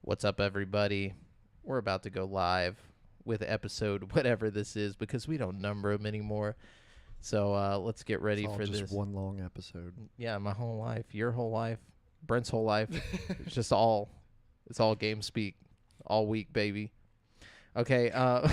What's up, everybody? We're about to go live with episode whatever this is because we don't number them anymore. So let's get ready it's all for just this. one long episode. Yeah, my whole life, your whole life, Brent's whole life. It's all game speak all week, baby. Okay. All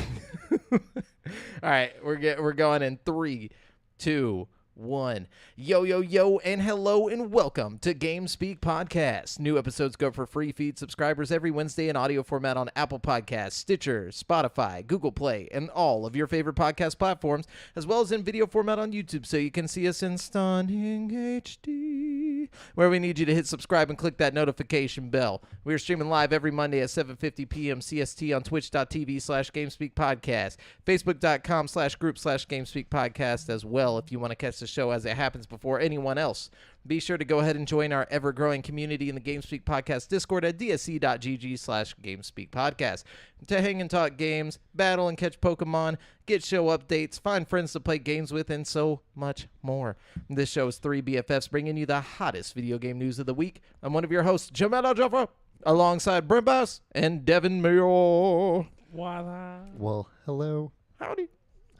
right, we're going in 3, 2, 1. Yo, and hello and welcome to Game Speak Podcast. New episodes go for free feed subscribers every Wednesday in audio format on Apple Podcasts, Stitcher, Spotify, Google Play, and all of your favorite podcast platforms, as well as in video format on YouTube so you can see us in stunning HD, where we need you to hit subscribe and click that notification bell. We are streaming live every Monday at 7:50 p.m. CST on twitch.tv/GameSpeakPodcast, Facebook.com/group/GameSpeakPodcast as well if you want to catch the show as it happens before anyone else. Be sure to go ahead and join our ever-growing community in the GameSpeak Podcast Discord at dsc.gg/GameSpeakPodcast to hang and talk games, battle and catch Pokemon, get show updates, find friends to play games with, and so much more. This show is 3 BFFs bringing you the hottest video game news of the week. I'm one of your hosts, Jamal Jaffa, alongside Brent Bass and Devin Mayor. Well, hello. Howdy.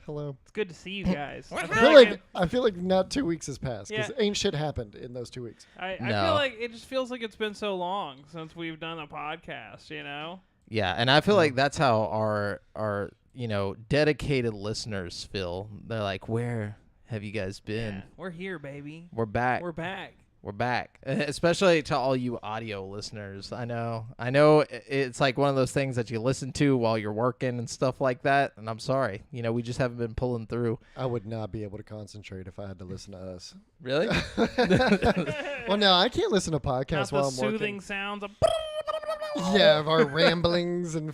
Hello. It's good to see you guys. I feel like not 2 weeks has passed because Yeah. ain't shit happened in those 2 weeks. I No. feel like it just feels like it's been so long since we've done a podcast, you know? Yeah, and I feel like that's how our dedicated listeners feel. They're like, where have you guys been? Yeah, we're here, baby. We're back. We're back. We're back. Especially to all you audio listeners. I know it's like one of those things that you listen to while you're working and stuff like that. And I'm sorry. We just haven't been pulling through. I would not be able to concentrate if I had to listen to us. Really? Well, no, I can't listen to Not podcasts the while I'm soothing working. sounds of... Yeah, of our ramblings and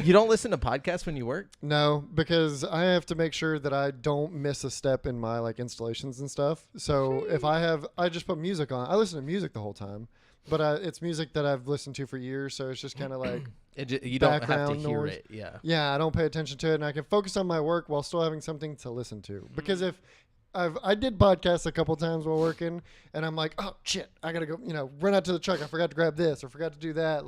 You don't listen to podcasts when you work? No, because I have to make sure that I don't miss a step in my installations and stuff. So if I just put music on. I listen to music the whole time, but it's music that I've listened to for years. So it's just kind of like You don't have to background hear noise. it. Yeah. Yeah, I don't pay attention to it, and I can focus on my work while still having something to listen to. Because if I did podcasts a couple times while working, and I'm like, oh shit, I gotta go, run out to the truck. I forgot to grab this or forgot to do that,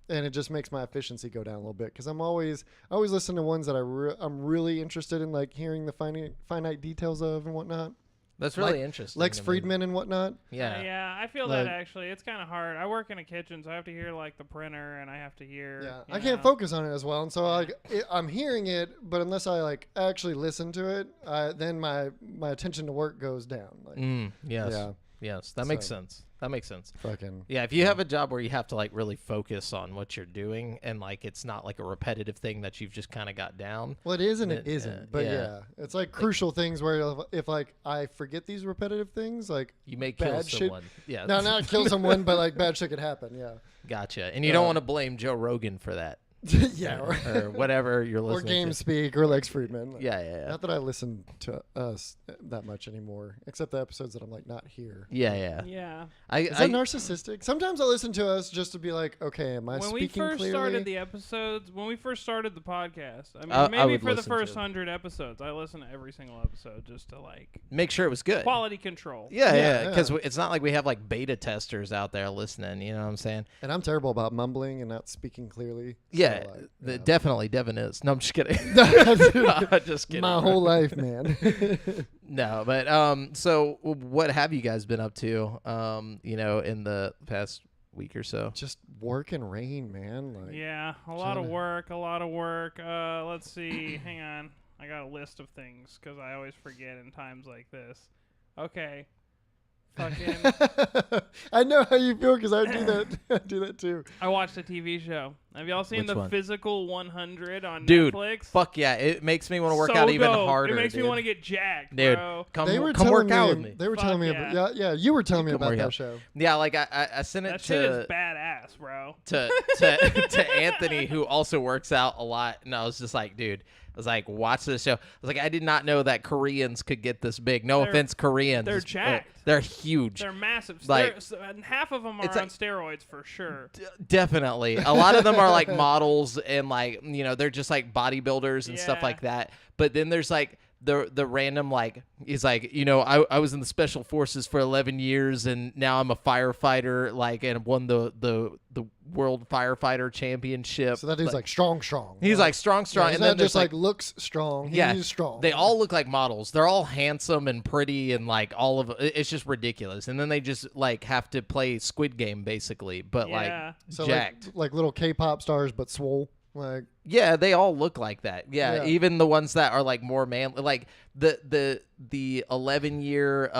and it just makes my efficiency go down a little bit. Because I always listen to ones that I'm really interested in, hearing the finite details of and whatnot. That's really interesting. Lex Friedman and whatnot. Yeah. Yeah, I feel that actually. It's kind of hard. I work in a kitchen, so I have to hear the printer, and I have to hear. Yeah, I can't focus on it as well, and so I'm hearing it, but unless I actually listen to it, then my attention to work goes down. Yes. Yeah. Yes. That makes sense. That makes sense. Fucking. Yeah, if you have a job where you have to really focus on what you're doing and it's not a repetitive thing that you've just kind of got down. Well, it is and it isn't. But yeah, it's crucial things where if I forget these repetitive things, you may kill bad someone. shit. Yeah. No, not kill someone, but bad shit could happen. Yeah. Gotcha. And you don't want to blame Joe Rogan for that. Yeah. Or whatever you're Or listening to. GameSpeak or Lex Friedman. Yeah. Not that I listen to us that much anymore, except the episodes that I'm not here. Yeah. Yeah. Is that narcissistic? Sometimes I listen to us just to be like, okay, am I speaking clearly? When we first started the episods, when we first started the podcast, I maybe would for the listen first to 100 episodes, I listened to every single episode just to make sure it was good. quality control. Yeah, because it's not like we have beta testers out there listening. You know what I'm saying? And I'm terrible about mumbling and not speaking clearly. Yeah, So, definitely Devin is. No, I'm just kidding. Just kidding. My whole life, man. No, but so what have you guys been up to? In the past week or so? Just work and rain, man. Yeah, a lot of work. Let's see. Hang on. I got a list of things because I always forget in times like this. Okay. Fucking. I know how you feel because I do that. I do that too. I watched a TV show. Have y'all seen Which the one? Physical 100 on Dude, Netflix? fuck yeah. It makes me want to work So out even dope. harder. It makes me dude. want to get jacked, Dude, bro. come They were work telling out me, with me. They were Fuck telling me yeah. about, yeah, you were telling me Come about work that out. show. Yeah, I sent it That shit is to badass, bro. to Anthony, who also works out a lot, and I was just like, dude, I was like, watch this show. I was like, I did not know that Koreans could get this big. No offense, Koreans. They're jacked. They're huge. They're massive. Like- Half of them are It's on like- steroids for sure. Definitely. A lot of them are models and they're just bodybuilders and stuff Yeah. like that. But then there's the random like he's like, you know, I was in the special forces for 11 years and now I'm a firefighter, like, and won the world firefighter championship. So that dude's like strong. He's like strong, Yeah, and he's then not just there's, like looks strong. yeah, He's strong. they all look like models. They're all handsome and pretty and like all of it's just ridiculous. And then they just like have to play Squid Game basically, but Yeah. like so jacked. like little K-pop stars, but swole. Like Yeah, they all look like that. Yeah, Yeah. even the ones that are like more manly, like the 11-year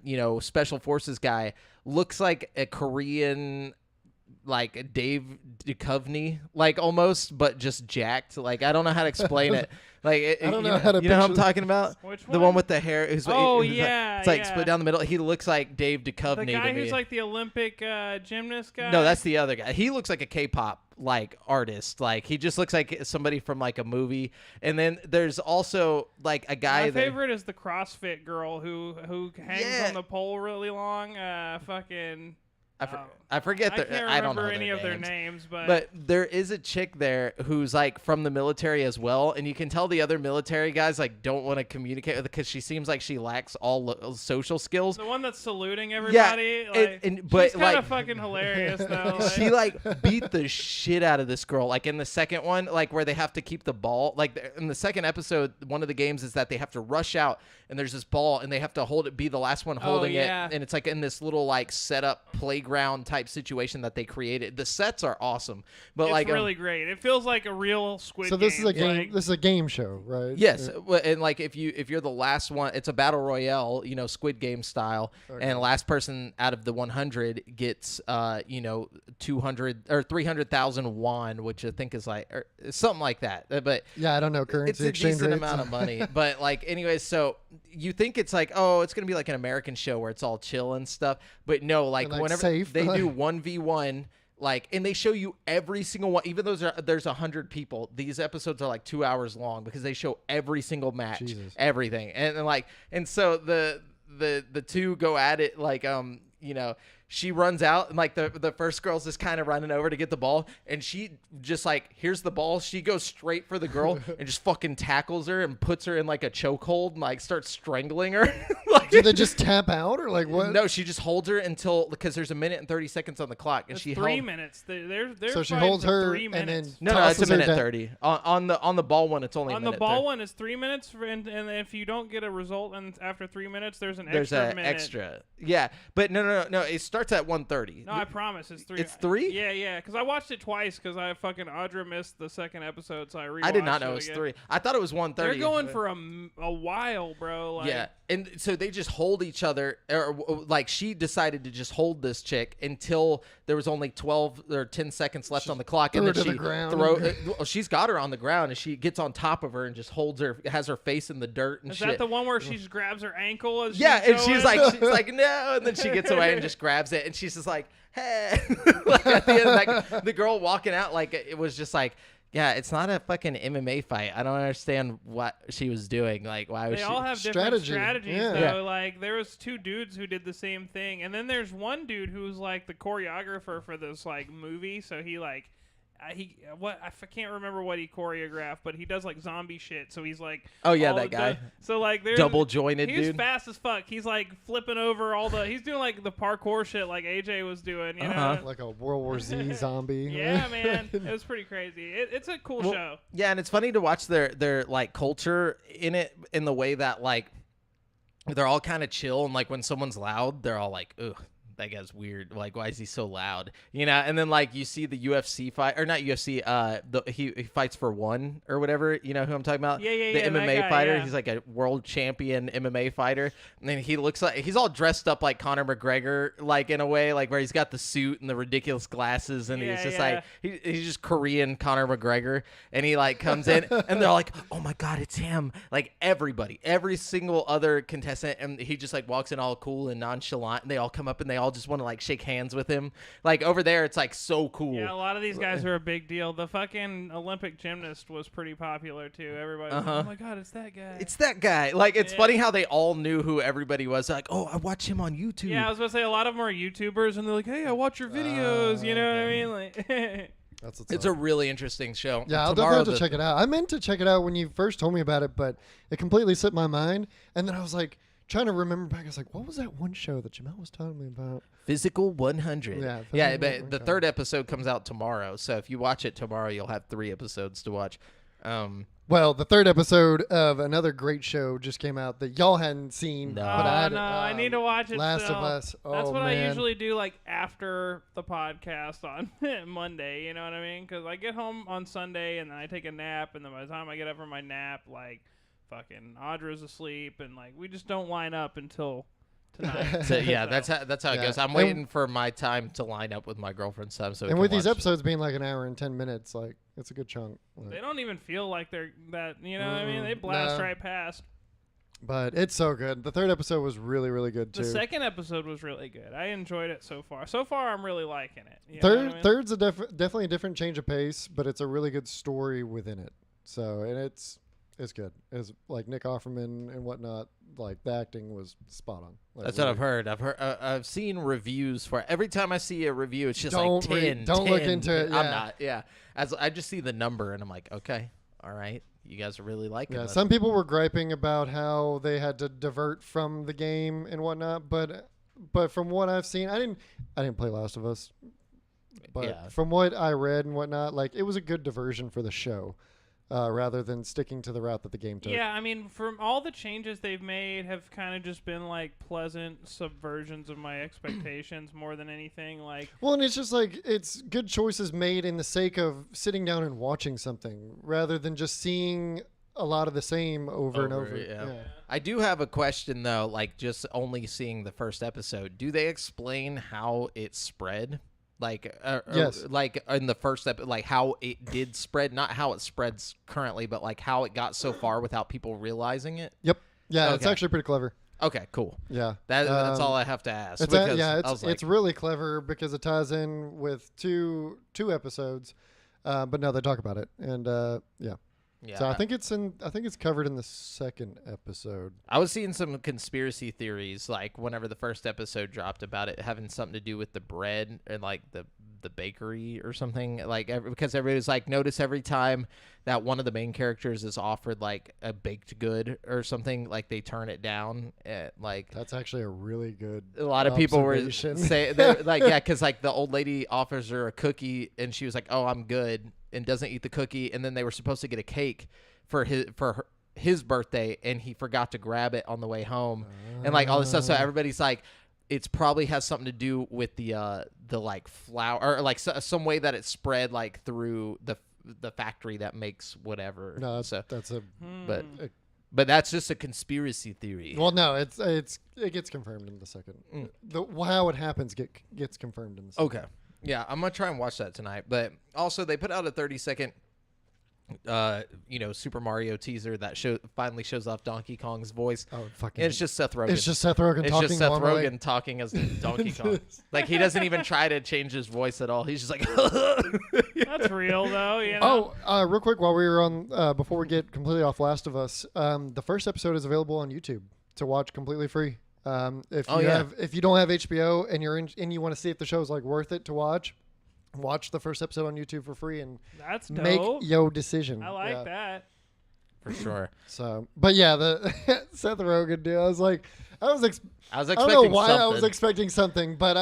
you know, special forces guy looks like a Korean, like Dave Duchovny, like almost, but just jacked. Like I don't know how to explain it. Like I don't know how to you know what I'm picture- talking about? Which The one? one with the hair. Oh, who's yeah, it's like yeah. split down the middle. He looks like Dave Duchovny The guy to me. who's like the Olympic gymnast guy. No, that's the other guy. He looks like a K-pop like artist. Like he just looks like somebody from like a movie. And then there's also like a guy My that favorite is the CrossFit girl who hangs Yeah. on the pole really long. Fucking. I forget I their. can't I don't know remember any their of their names. names, But there is a chick there who's like from the military as well, and you can tell the other military guys like don't want to communicate with her because she seems like she lacks all social skills. the one that's saluting everybody. but, she's kind like- of fucking hilarious though. Like, She like beat the shit out of this girl. Like in the second one, like where they have to keep the ball. Like in the second episode, one of the games is that they have to rush out and there's this ball and they have to hold it, be the last one holding yeah. it, and it's like in this little like set up playground type situation that they created. The sets are awesome, but it's like really great. It feels like a real Squid so. This is a Game. game. Like, This is a game show, right? yes, Yeah. and like if you're the last one, it's a battle royale, you know, Squid Game style, and last person out of the 100 gets you know 200 or 300,000 won, which I think is like or something like that. But Yeah, I don't know it's currency a exchange decent rates. amount of money. But like anyways, so you think it's like, oh, it's gonna be like an American show where it's all chill and stuff, but no, like And, like, whenever safe. they do 1v1, like, and they show you every single one, even though there's 100 people, these episodes are like 2 hours long because they show every single match, Jesus. everything, and like, and so the two go at it like you know, she runs out and like the first girl's just kind of running over to get the ball, and she just like, here's the ball, she goes straight for the girl and just fucking tackles her and puts her in like a chokehold and like starts strangling her. Like, Do they just tap out or like what? no, she just holds her until, because there's a minute and 30 seconds on the clock, and it's she 3 held. minutes. They're So she fighting holds for her 3 and then minutes. No, it's a tosses her minute down. 30. On the ball one, it's only On a the minute ball 30. one is 3 minutes, and if you don't get a result and after 3 minutes, there's an There's extra an minute. extra. Yeah, but no. It starts at 1:30. No, I promise it's 3. It's 3? Yeah. Because I watched it twice because I fucking Audra missed the second episode, so I rewatched I did not know it it was again. 3. I thought it was 1:30. They're going for a while, bro. Like, Yeah, and so they just hold each other, or like she decided to just hold this chick until there was only 12 or 10 seconds left on the clock, and threw then her to she the ground. well, she's got her on the ground, and she gets on top of her and just holds her, has her face in the dirt and Is shit. that the one where she just grabs her ankle? As Yeah, she's and she's going? like no, and then she gets away and just grabs it, and she's just like, hey. Like at the end, like the girl walking out, like it was just like, yeah, it's not a fucking MMA fight. I don't understand what she was doing. Like, why was They she? all have different Strategy. strategies, Yeah. though. Yeah. Like, there was 2 dudes who did the same thing, and then there's one dude who's like the choreographer for this like movie. So he like, can't remember what he choreographed, but he does like zombie shit. So he's like, Oh, yeah, all that guy. So like, there's Double jointed He's dude. fast as fuck. He's like flipping over all the. He's doing like the parkour shit, like AJ was doing. You Uh-huh. know. Like a World War Z zombie. Yeah, man, it was pretty crazy. It's a cool Well, show. Yeah, and it's funny to watch their like culture in it, in the way that like they're all kind of chill, and like when someone's loud, they're all like, ugh, that guy's weird. Like, why is he so loud? You know, and then like you see the UFC fight, or not UFC, he fights for one or whatever. You know who I'm talking about? Yeah, The that MMA guy, fighter. yeah. He's like a world champion MMA fighter, and then he looks like he's all dressed up like Conor McGregor, like in a way, like where he's got the suit and the ridiculous glasses, and Yeah, he's just yeah. like he's just Korean Conor McGregor, and he like comes in, and they're like, oh my god, it's him! Like everybody, every single other contestant, and he just like walks in all cool and nonchalant, and they all come up and they all just want to like shake hands with him. Like over there, it's like so cool. Yeah, a lot of these guys are a big deal. The fucking Olympic gymnast was pretty popular too. Everybody, was like, Uh-huh. oh my god, it's that guy. It's that guy. Like it's Yeah. funny how they all knew who everybody was. Like, oh, I watch him on YouTube. Yeah, I was gonna say a lot of them are YouTubers, and they're like, "Hey, I watch your videos." You know what I mean? Like, That's what's It's up. a really interesting show. Yeah, I'll Tomorrow definitely have to check it out. I meant to check it out when you first told me about it, but it completely slipped my mind. And then I was like trying to remember back. I was like, what was that one show that Jamel was telling me about? Physical 100. Yeah, yeah. Physical But 100. the third episode comes out tomorrow, so if you watch it tomorrow, you'll have 3 episodes to watch. Well, the third episode of another great show just came out that y'all hadn't seen. No. But Oh, I, no, I need to watch it Last still. of Us. Oh, That's what man. I usually do, like, after the podcast on Monday, you know what I mean? Because I get home on Sunday, and then I take a nap, and then by the time I get up from my nap, like, fucking Audra's asleep, and, like, we just don't line up until tonight. So yeah, So- that's how it Yeah. goes. I'm And- waiting for my time to line up with my girlfriend's time. So we And can with these watch- episodes being like an hour and 10 minutes, like, it's a good chunk. Like, They don't even feel like they're that, you know what I mean? They Mm, blast no. right past. but it's so good. The third episode was really, really good, too. The second episode was really good. I enjoyed it so far. So far, I'm really liking it. You know Third, what I mean? third's a definitely a different change of pace, but it's a really good story within it. So, and it's good. It's like Nick Offerman and whatnot. Like the acting was spot on. Like, That's what really- I've heard. I've seen reviews for it. Every time I see a review, it's just Don't like read- 10. don't look 10, into it, 10. I'm yeah. not. Yeah. As I just see the number and I'm like, okay, all right, you guys are really liking Yeah, this. some people were griping about how they had to divert from the game and whatnot, but from what I've seen, I didn't play Last of Us, but Yeah. from what I read and whatnot, like it was a good diversion for the show, rather than sticking to the route that the game took. Yeah, I mean, from all the changes they've made have kind of just been like pleasant subversions of my expectations more than anything. Like, Well, and it's just like it's good choices made in the sake of sitting down and watching something rather than just seeing a lot of the same over and over. Yeah. I do have a question though, like just only seeing the first episode. Do they explain how it spread? Like, Yes. like in the first episode, like how it did spread, not how it spreads currently, but like how it got so far without people realizing it. Yep. Yeah, it's Okay. actually pretty clever. Okay, cool. Yeah. That's Um, all I have to ask. It's because yeah, I was like, it's really clever because it ties in with two episodes, but no, they talk about it, and yeah. yeah. So I think it's covered in the second episode. I was seeing some conspiracy theories, like whenever the first episode dropped about it having something to do with the bread and like the bakery or something. Like because everybody's like, notice every time that one of the main characters is offered like a baked good or something, like they turn it down. Like That's actually a really good. a lot of people were observation. say they're like, yeah, because like the old lady offers her a cookie and she was like, oh, I'm good, and doesn't eat the cookie, and then they were supposed to get a cake for his birthday, and he forgot to grab it on the way home, and like all this stuff. So everybody's like, it's probably has something to do with the like flour or like some way that it spread like through the factory that makes whatever. No, that's, so that's a. but Hmm. but that's just a conspiracy theory. Well, no, it gets confirmed in the second. Mm. How it happens gets confirmed in the second. Okay. Yeah, I'm gonna try and watch that tonight. But also, they put out a 30-second, Super Mario teaser that finally shows off Donkey Kong's voice. Oh, fucking! And it's just Seth Rogen. It's just Seth Rogen It's talking just Seth normally. Rogen talking as Donkey Kong. Like he doesn't even try to change his voice at all. He's just like, that's real though. You know? Oh, real quick, while we were on, before we get completely off Last of Us, the first episode is available on YouTube to watch completely free. If you don't have HBO and and you want to see if the show's like worth it to watch the first episode on YouTube for free and That's dope. make your decision. I like Yeah. that. for sure. So, but yeah, the Seth Rogen dude, I was I was I expecting don't know why something. I was expecting something, but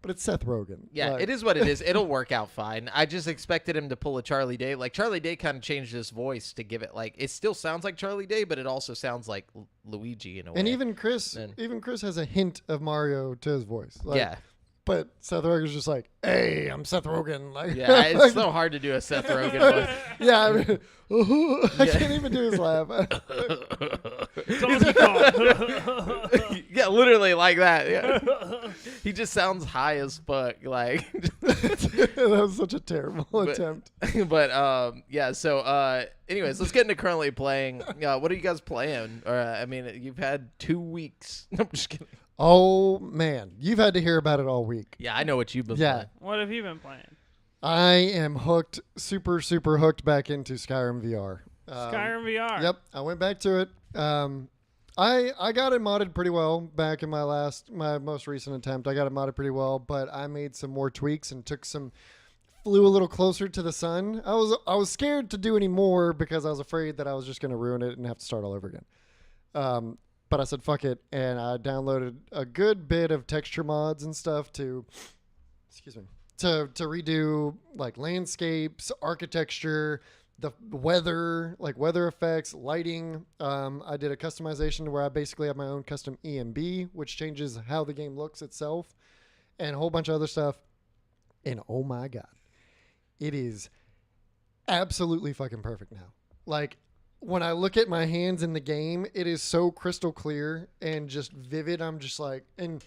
but it's Seth Rogen. Yeah, Like, it is what it is. It'll work out fine. I just expected him to pull a Charlie Day. Like Charlie Day kind of changed his voice to give it like it still sounds like Charlie Day, but it also sounds like Luigi in a way. And even Chris has a hint of Mario to his voice. Like, yeah, But Seth Rogen's just like, hey, I'm Seth Rogen. Like, yeah, it's so hard to do a Seth Rogen voice. yeah, I mean, I can't even do his laugh. Donkey Kong. Yeah, literally like that. Yeah, he just sounds high as fuck. Like, That was such a terrible attempt. but yeah. So, anyways, let's get into currently playing. What are you guys playing? Or I mean, you've had 2 weeks. I'm just kidding. Oh, man. You've had to hear about it all week. Yeah, I know what you've been Yeah. playing. What have you been playing? I am hooked, super, super hooked back into Skyrim VR. Skyrim VR. Yep, I went back to it. I got it modded pretty well back in my most recent attempt. I got it modded pretty well, but I made some more tweaks and took some flew a little closer to the sun. I was scared to do any more because I was afraid that I was just going to ruin it and have to start all over again. But I said fuck it, and I downloaded a good bit of texture mods and stuff to redo like landscapes, architecture, the weather, like weather effects, lighting. I did a customization where I basically have my own custom EMB, which changes how the game looks itself, and a whole bunch of other stuff. And oh my god, it is absolutely fucking perfect now. Like, when I look at my hands in the game, it is so crystal clear and just vivid. I'm just like, and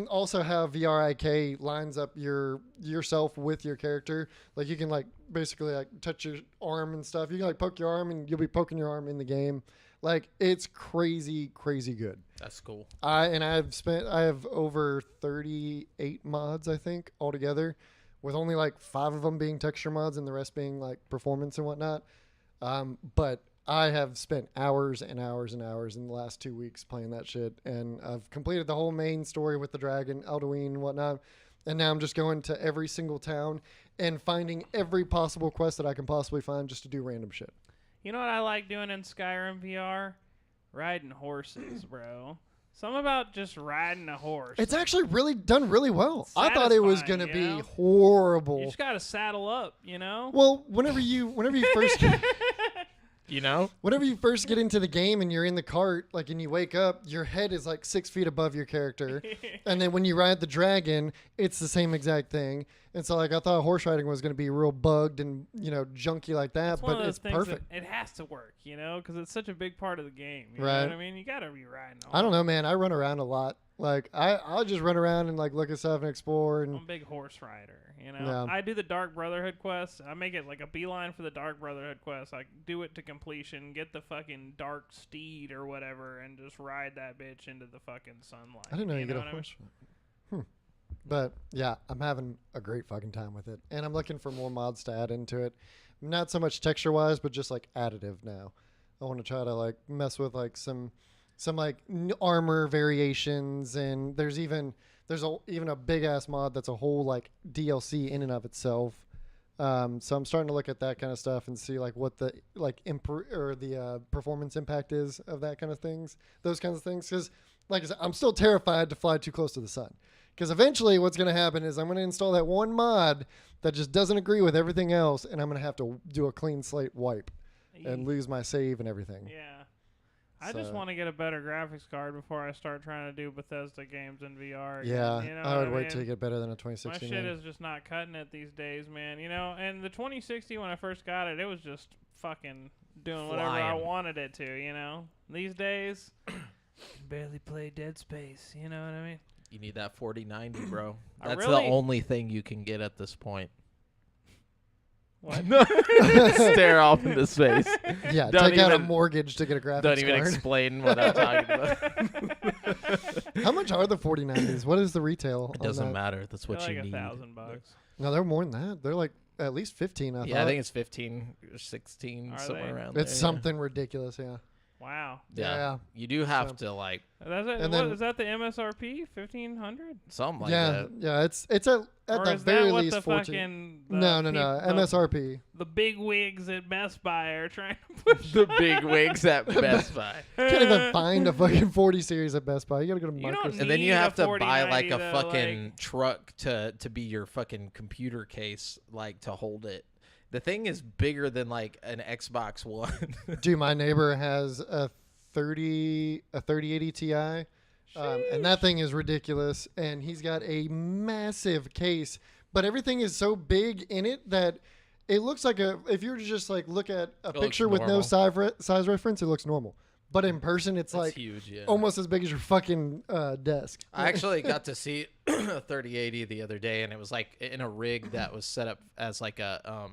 also how VRIK lines up yourself with your character. Like, you can like basically like touch your arm and stuff. You can like poke your arm and you'll be poking your arm in the game. Like, it's crazy good. That's cool. I have over 38 mods, I think, altogether, with only like 5 of them being texture mods and the rest being like performance and whatnot. But I have spent hours and hours and hours in the last 2 weeks playing that shit, and I've completed the whole main story with the dragon, Alduin and whatnot, and now I'm just going to every single town and finding every possible quest that I can possibly find just to do random shit. You know what I like doing in Skyrim VR? Riding horses, bro. Something about just riding a horse. It's actually really done really well. I thought it was going to be horrible. You just got to saddle up, you know? Well, whenever you first You know? whenever you first get into the game and you're in the cart, like, and you wake up, your head is like 6 feet above your character. And then when you ride the dragon, it's the same exact thing. And so, like, I thought horse riding was going to be real bugged and, you know, junky like that, but it's perfect. It has to work, you know, because it's such a big part of the game. You Right. know what I mean? You got to be riding. I don't know, man. I run around a lot. Like, I'll just run around and, like, look at stuff and explore. And I'm a big horse rider, you know. Yeah. I do the Dark Brotherhood quest. I make it like a beeline for the Dark Brotherhood quest. I do it to completion, get the fucking Dark Steed or whatever, and just ride that bitch into the fucking sunlight. I didn't know you get a what I mean? horse. But yeah, I'm having a great fucking time with it, and I'm looking for more mods to add into it. Not so much texture wise, but just like additive now. I want to try to like mess with like some like armor variations, and there's even a big ass mod that's a whole like DLC in and of itself. So I'm starting to look at that kind of stuff and see like what the like performance impact is of that kind of things, those kinds of things. Because like I said, I'm still terrified to fly too close to the sun. Because eventually what's going to happen is I'm going to install that one mod that just doesn't agree with everything else, and I'm going to have to do a clean slate wipe and lose my save and everything. Yeah. I just want to get a better graphics card before I start trying to do Bethesda games in VR. Yeah, you know I would what wait mean? till you get better than a My 2016. shit is just not cutting it these days, man. You know, and the 2060 when I first got it, it was just fucking doing whatever I Flying. wanted it to, you know. These days, I can barely play Dead Space, you know what I mean? You need that 4090, bro. I That's really- the only thing you can get at this point. What? Stare off into space. Yeah, Don't take out a even- mortgage to get a graphics Don't even card. explain what I'm talking about. How much are the 4090s? What is the retail? It on doesn't that? matter. That's what They're you like need. $1,000. No, they're more than that. They're like at least 15. I Yeah, thought. I think it's 15 or 16, Are somewhere they? around It's there. something ridiculous. Yeah. Wow. Yeah. Yeah. You do have So- to, like, That's it. And What, then- is that the MSRP? 1,500? something like yeah, that. yeah. It's at Or the is very that what least the 14. fucking No. MSRP. the big wigs at Best Buy are trying to push? The big wigs at Best Buy. Can't even find a fucking 40 series at Best Buy. You gotta go to You don't Microsoft. And then you need a have to buy, like, 4090 a to, fucking like- truck to be your fucking computer case, like, to hold it. The thing is bigger than, like, an Xbox One. Dude, my neighbor has a 3080 Ti, and that thing is ridiculous. And he's got a massive case, but everything is so big in it that it looks like if you were to just like look at a looks picture with no normal. size reference, it looks normal. But in person, it's That's like huge, yeah. almost as big as your fucking desk. I actually got to see a 3080 the other day, and it was like in a rig that was set up as like a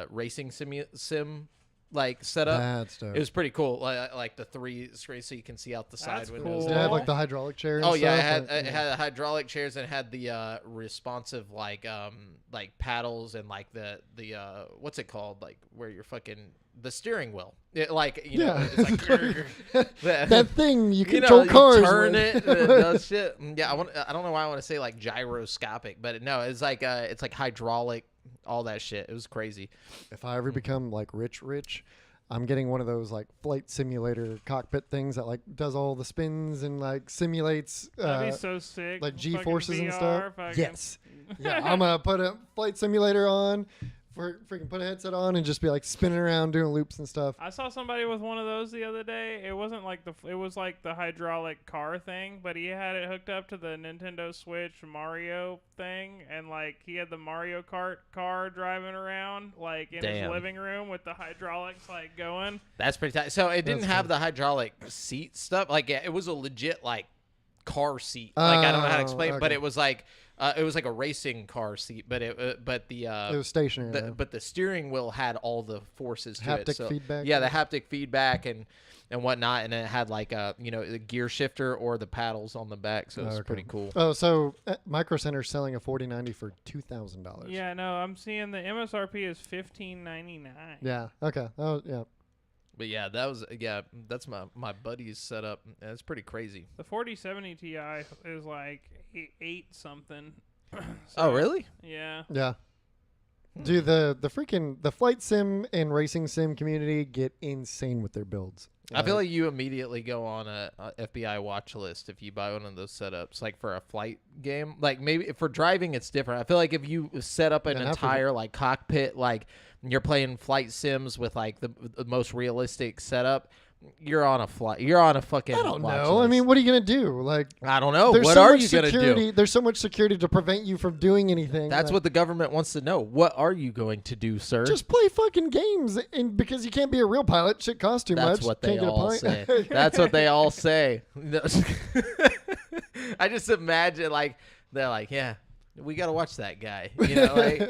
racing sim like setup. That's dope. It was pretty cool, like the 3 screens, so you can see out the side That's windows. cool. Did it have like the hydraulic chair? And Oh yeah, stuff? it had hydraulic chairs and it had the responsive like paddles and like the what's it called, like where you're fucking the steering wheel. Like you know, Yeah. it's like That thing you you control know, cars you turn with. it, and it does shit. Yeah, I don't know why I want to say like gyroscopic, but no, it's like hydraulic, all that shit. It was crazy. If I ever become like rich, I'm getting one of those like flight simulator cockpit things that like does all the spins and like simulates That'd be so sick. like Fucking G-forces and VR, stuff. fucking- Yes. Yeah, I'm gonna put a flight simulator on, freaking put a headset on, and just be like spinning around doing loops and stuff. I saw somebody with one of those the other day. It wasn't like it was like the hydraulic car thing, but he had it hooked up to the Nintendo Switch Mario thing, and like he had the Mario Kart car driving around like in his Damn. living room with the hydraulics like going. That's pretty tight. So it didn't That's have the hydraulic seat stuff. Like it was a legit like car seat. Like I don't know how to explain, it, but okay. it was like a racing car seat. But It the was stationary. though. but the steering wheel had all the forces to it. Haptic So, feedback. yeah, the haptic feedback and whatnot, and it had like a the gear shifter or the paddles on the back. So it was Okay. pretty cool. Oh, so Micro Center's selling a 4090 for $2,000. Yeah, no, I'm seeing the MSRP is $15.99. Yeah. Okay. Oh, yeah. But yeah, that's my buddy's setup. It's pretty crazy. The 4070 Ti is like eight something. Oh really? Yeah. Yeah. Dude, the flight sim and racing sim community get insane with their builds. I feel like you immediately go on a FBI watch list if you buy one of those setups, like for a flight game. Like maybe for driving, it's different. I feel like if you set up an Yeah, not for- entire like cockpit, like you're playing flight sims with like the most realistic setup, you're on a flight. You're on a fucking. I don't watch know. I list. mean, what are you gonna do? Like, I don't know. there's What so are much you gonna security. do? There's so much security to prevent you from doing anything. That's like, what the government wants to know. What are you going to do, sir? Just play fucking games, and because you can't be a real pilot, shit costs too much. That's what they Can't get a all pilot. say. That's what they all say. I just imagine like they're like, yeah, we got to watch that guy. You know, like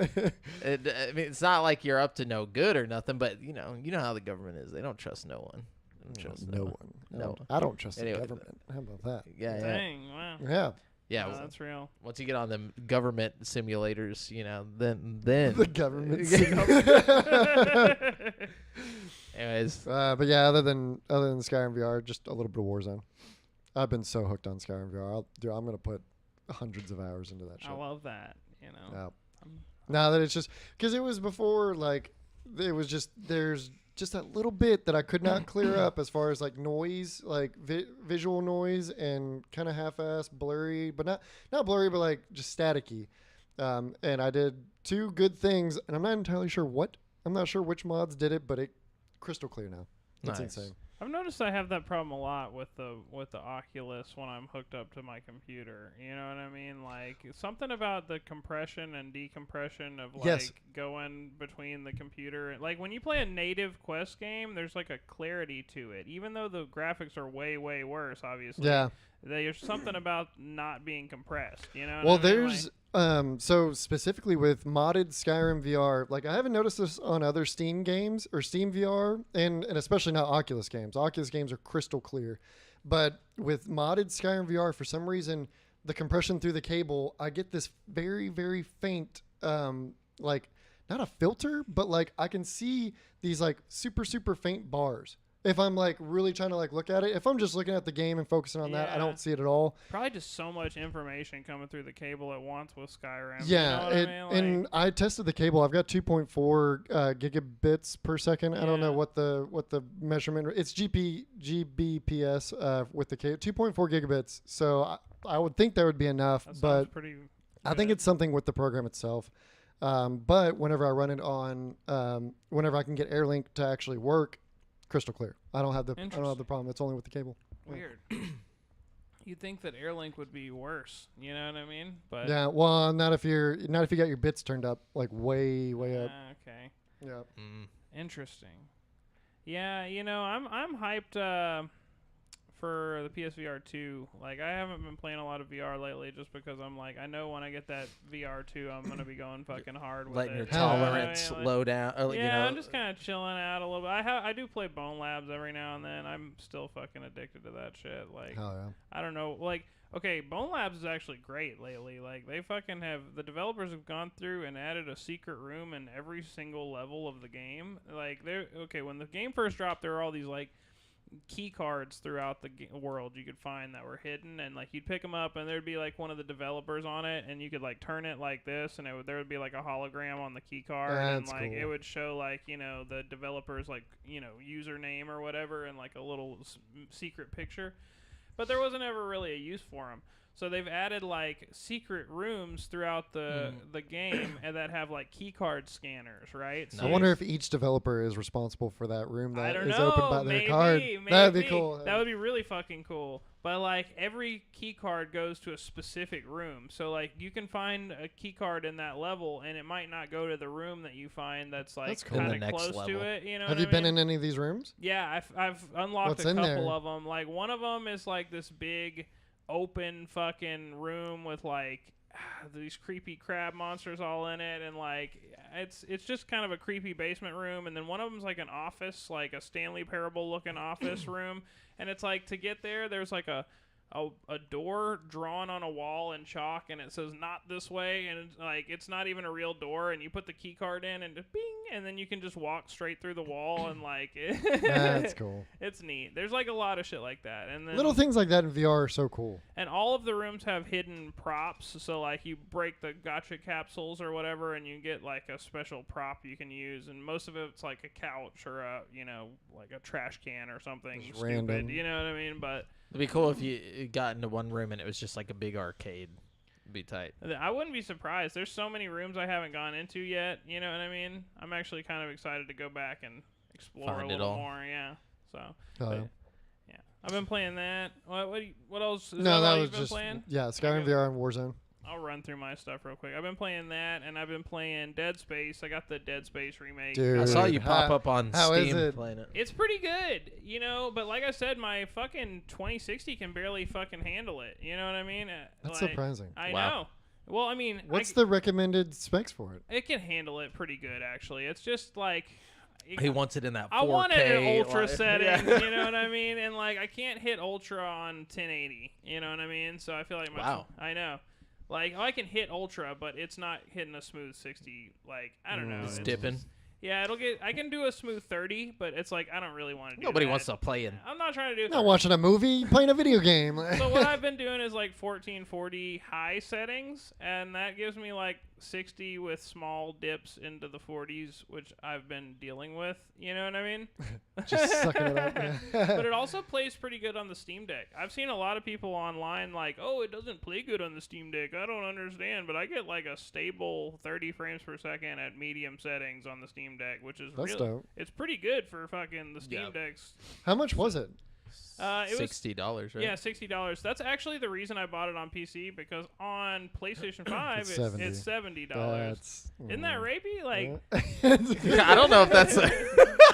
I mean, it's not like you're up to no good or nothing, but you know how the government is. They don't trust no one. They don't trust no one. No. I don't trust Anyway. the government. How about that? Yeah, yeah, Dang, wow. Yeah. yeah. No, that's real. Once you get on them government simulators, you know, then The government. anyways, But yeah, other than Skyrim VR, just a little bit of Warzone. I've been so hooked on Skyrim VR. I'm gonna put hundreds of hours into that shit. I love that. You know. Yeah. I'm- Now that it's just because it was before, like it was just there's just that little bit that I could not clear up as far as like noise, like visual noise, and kind of half-ass blurry, but not blurry, but like just staticky. And I did two good things, and I'm not entirely sure what. I'm not sure which mods did it, but it crystal clear now. That's Nice. insane. I've noticed I have that problem a lot with the Oculus when I'm hooked up to my computer. You know what I mean? Like something about the compression and decompression of like Yes. going between the computer. Like when you play a native Quest game, there's like a clarity to it, even though the graphics are way worse. Obviously, Yeah. There's something about not being compressed. You know? Well, what I mean? there's so specifically with modded Skyrim VR, like I haven't noticed this on other Steam games or Steam VR, and especially not Oculus games. Oculus games are crystal clear, but with modded Skyrim VR, for some reason, the compression through the cable, I get this very faint, like not a filter, but like I can see these like super faint bars. If I'm like really trying to like look at it, if I'm just looking at the game and focusing on that, I Yeah. don't see it at all. Probably just so much information coming through the cable at once with Skyrim. Yeah, you know what I mean? Like, and I tested the cable. I've got 2.4 gigabits per second. I don't know Yeah. what the measurement. It's GBps with the cable. 2.4 gigabits. So I would think that would be enough, that sounds but pretty. I think good. it's something with the program itself. But whenever I run it on, whenever I can get AirLink to actually work, crystal clear. I don't have the problem. It's only with the cable. Weird. You'd think that AirLink would be worse. You know what I mean? But Yeah. Well, not if you got your bits turned up like way up. Okay. Yeah. Mm. Interesting. Yeah, you know, I'm hyped for the PSVR 2. Like, I haven't been playing a lot of VR lately just because I'm like, I know when I get that VR 2, I'm going to be going fucking hard with Letting it. your Hell yeah. tolerance Like, low down. Or, yeah, you know, I'm just kind of chilling out a little bit. I do play Bone Labs every now and then. I'm still fucking addicted to that shit. Like, Oh yeah. I don't know. Like, okay, Bone Labs is actually great lately. Like, they fucking have, the developers have gone through and added a secret room in every single level of the game. Like, they're, okay, when the game first dropped, there were all these, like, key cards throughout the world you could find that were hidden, and like you'd pick them up and there'd be like one of the developers on it, and you could like turn it like this, and there would be like a hologram on the key card, and That's like it cool. would show like, you know, the developer's like, you know, username or whatever, and like a little secret picture, but there wasn't ever really a use for them. So they've added like secret rooms throughout the game, and that have like key card scanners, right? So I wonder if each developer is responsible for that room I that don't is know. opened by maybe, their card. Maybe. That'd be cool. That would be really fucking cool. But like every key card goes to a specific room. So like you can find a key card in that level, and it might not go to the room that you find that's like That's cool. In the kind of next close level. to it. You know? Have what you I been mean? in any of these rooms? Yeah, I've unlocked What's a in couple there? of them. Like one of them is like this big open fucking room with like these creepy crab monsters all in it, and like it's just kind of a creepy basement room. And then one of them's like an office, like a Stanley Parable looking office room, and it's like to get there there's like a door drawn on a wall in chalk, and it says "not this way," and it's like it's not even a real door, and you put the key card in and just bing, and then you can just walk straight through the wall, and like That's cool. it's neat. There's like a lot of shit like that, and then Little things like that in VR are so cool. and all of the rooms have hidden props. So like you break the gotcha capsules or whatever, and you get like a special prop you can use. And most of it's like a couch or a, you know, like a trash can or something Just stupid. random. You know what I mean? But it'd be cool if you got into one room and it was just like a big arcade. It'd be tight. I wouldn't be surprised. There's so many rooms I haven't gone into yet. You know what I mean? I'm actually kind of excited to go back and explore Find a it little all. more. Yeah. So. Oh, but, yeah. yeah, I've been playing that. What else? Is No, that that all was you've been just playing? yeah, Skyrim Okay. VR and Warzone. I'll run through my stuff real quick. I've been playing that, and I've been playing Dead Space. I got the Dead Space remake. Dude. I saw you pop how- up on how is Steam it? playing it. It's pretty good, you know, but like I said, my fucking 2060 can barely fucking handle it. You know what I mean? That's Like, surprising. I Wow. know. Well, I mean, What's the recommended specs for it? it can handle it pretty good, actually. It's just like... He wants it in that 4K. I want it in ultra like- settings, Yeah. you know what I mean? And like I can't hit ultra on 1080, you know what I mean? So I feel like Wow. I know. Like I can hit ultra, but it's not hitting a smooth 60. Like I don't know. It's It's dipping. just- yeah, I can do a smooth 30, but it's like I don't really want to do Nobody that. wants to play in. I'm not trying to do Not watching a movie, playing a video game. So what I've been doing is like 1440 high settings, and that gives me like 60 with small dips into the 40s, which I've been dealing with. You know what I mean? Just sucking it up. Yeah. But it also plays pretty good on the Steam Deck. I've seen a lot of people online like, oh, it doesn't play good on the Steam Deck. I don't understand, but I get like a stable 30 frames per second at medium settings on the Steam Deck, which is That's really, dope. it's pretty good for fucking the Steam Yeah. Deck's. How much was it? It was $60, right? Yeah, $60. That's actually the reason I bought it on PC, because on PlayStation 5 It's it's $70. $70. That's Isn't that rapey? Like, I don't know if that's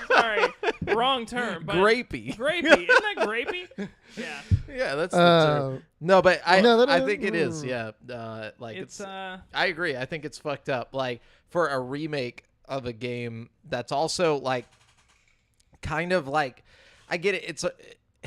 sorry, wrong term. But grapey. Grapey. Isn't that grapey? Yeah. Yeah, that's the term. No, but I no, that I is- think it is. Yeah, like It's I agree. I think it's fucked up. Like for a remake of a game that's also like kind of like I get it. It's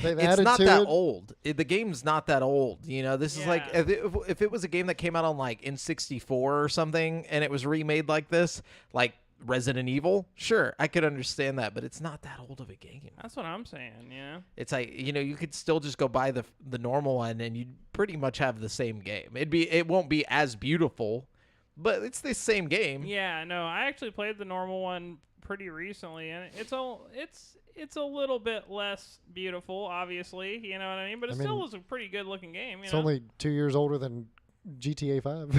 They've it's added not to that it. old. The game's not that old. You know, this is like Yeah. if it was a game that came out on like N64 or something and it was remade like this, like Resident Evil, sure, I could understand that, but it's not that old of a game. That's what I'm saying, yeah. It's like, you know, you could still just go buy the normal one and you'd pretty much have the same game. It won't be as beautiful, but it's the same game. Yeah, no, I actually played the normal one pretty recently, and it's a little bit less beautiful, obviously, you know what I mean? But it I still mean, is a pretty good looking game, you It's know? only 2 years older than GTA 5.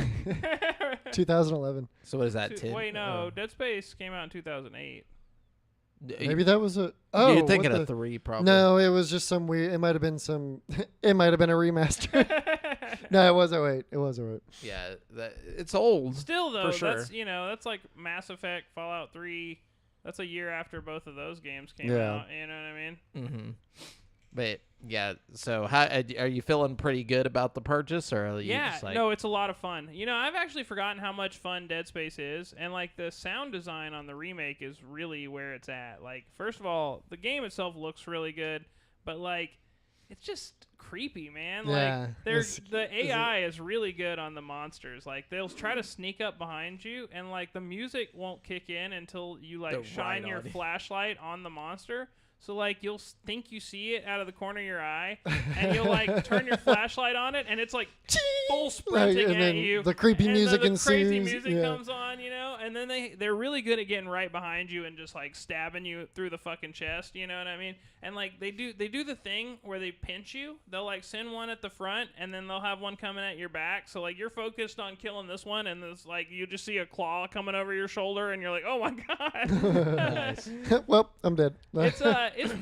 2011. So what is that, 10? Wait, no, Dead Space came out in 2008. Maybe that was a. Oh, You're thinking what of the- 3, probably. No, it was just some weird. It might have been some. It might have been a remaster. No, it was 08. It was 08. Yeah, it's old. Still, though, For sure. that's like Mass Effect, Fallout 3. That's a year after both of those games came Yeah. out, you know what I mean? Mm-hmm. But yeah, so how are you feeling pretty good about the purchase, or are you Yeah, just like, no, it's a lot of fun. You know, I've actually forgotten how much fun Dead Space is, and like the sound design on the remake is really where it's at. Like, first of all, the game itself looks really good, but like, it's just creepy, man. Yeah, Like, the AI is really good on the monsters. Like, they'll try to sneak up behind you, and like the music won't kick in until you like They're shine right your on you. flashlight on the monster. So like you'll think you see it out of the corner of your eye, and you'll like turn your flashlight on it, and it's like full sprinting and at then you. the creepy and music the ensues. crazy music Yeah. comes on, you know, and then they're really good at getting right behind you and just like stabbing you through the fucking chest. You know what I mean? And like they do the thing where they pinch you. They'll like send one at the front, and then they'll have one coming at your back. So like you're focused on killing this one, and this like you just see a claw coming over your shoulder, and you're like, oh my god. Nice. Well, I'm dead. It's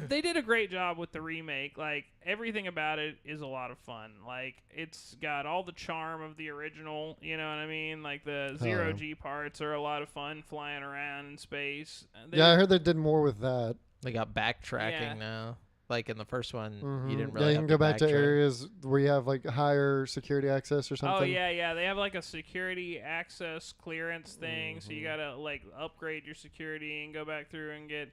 they did a great job with the remake. Like everything about it is a lot of fun. Like it's got all the charm of the original, you know what I mean? Like the zero G parts are a lot of fun flying around in space. Yeah, I heard they did more with that. They got backtracking Yeah. now. Like in the first one, Mhm. you didn't Yeah, really you have can go back to backtrack. areas where you have like higher security access or something. Oh yeah. They have like a security access clearance thing, so you gotta like upgrade your security and go back through and get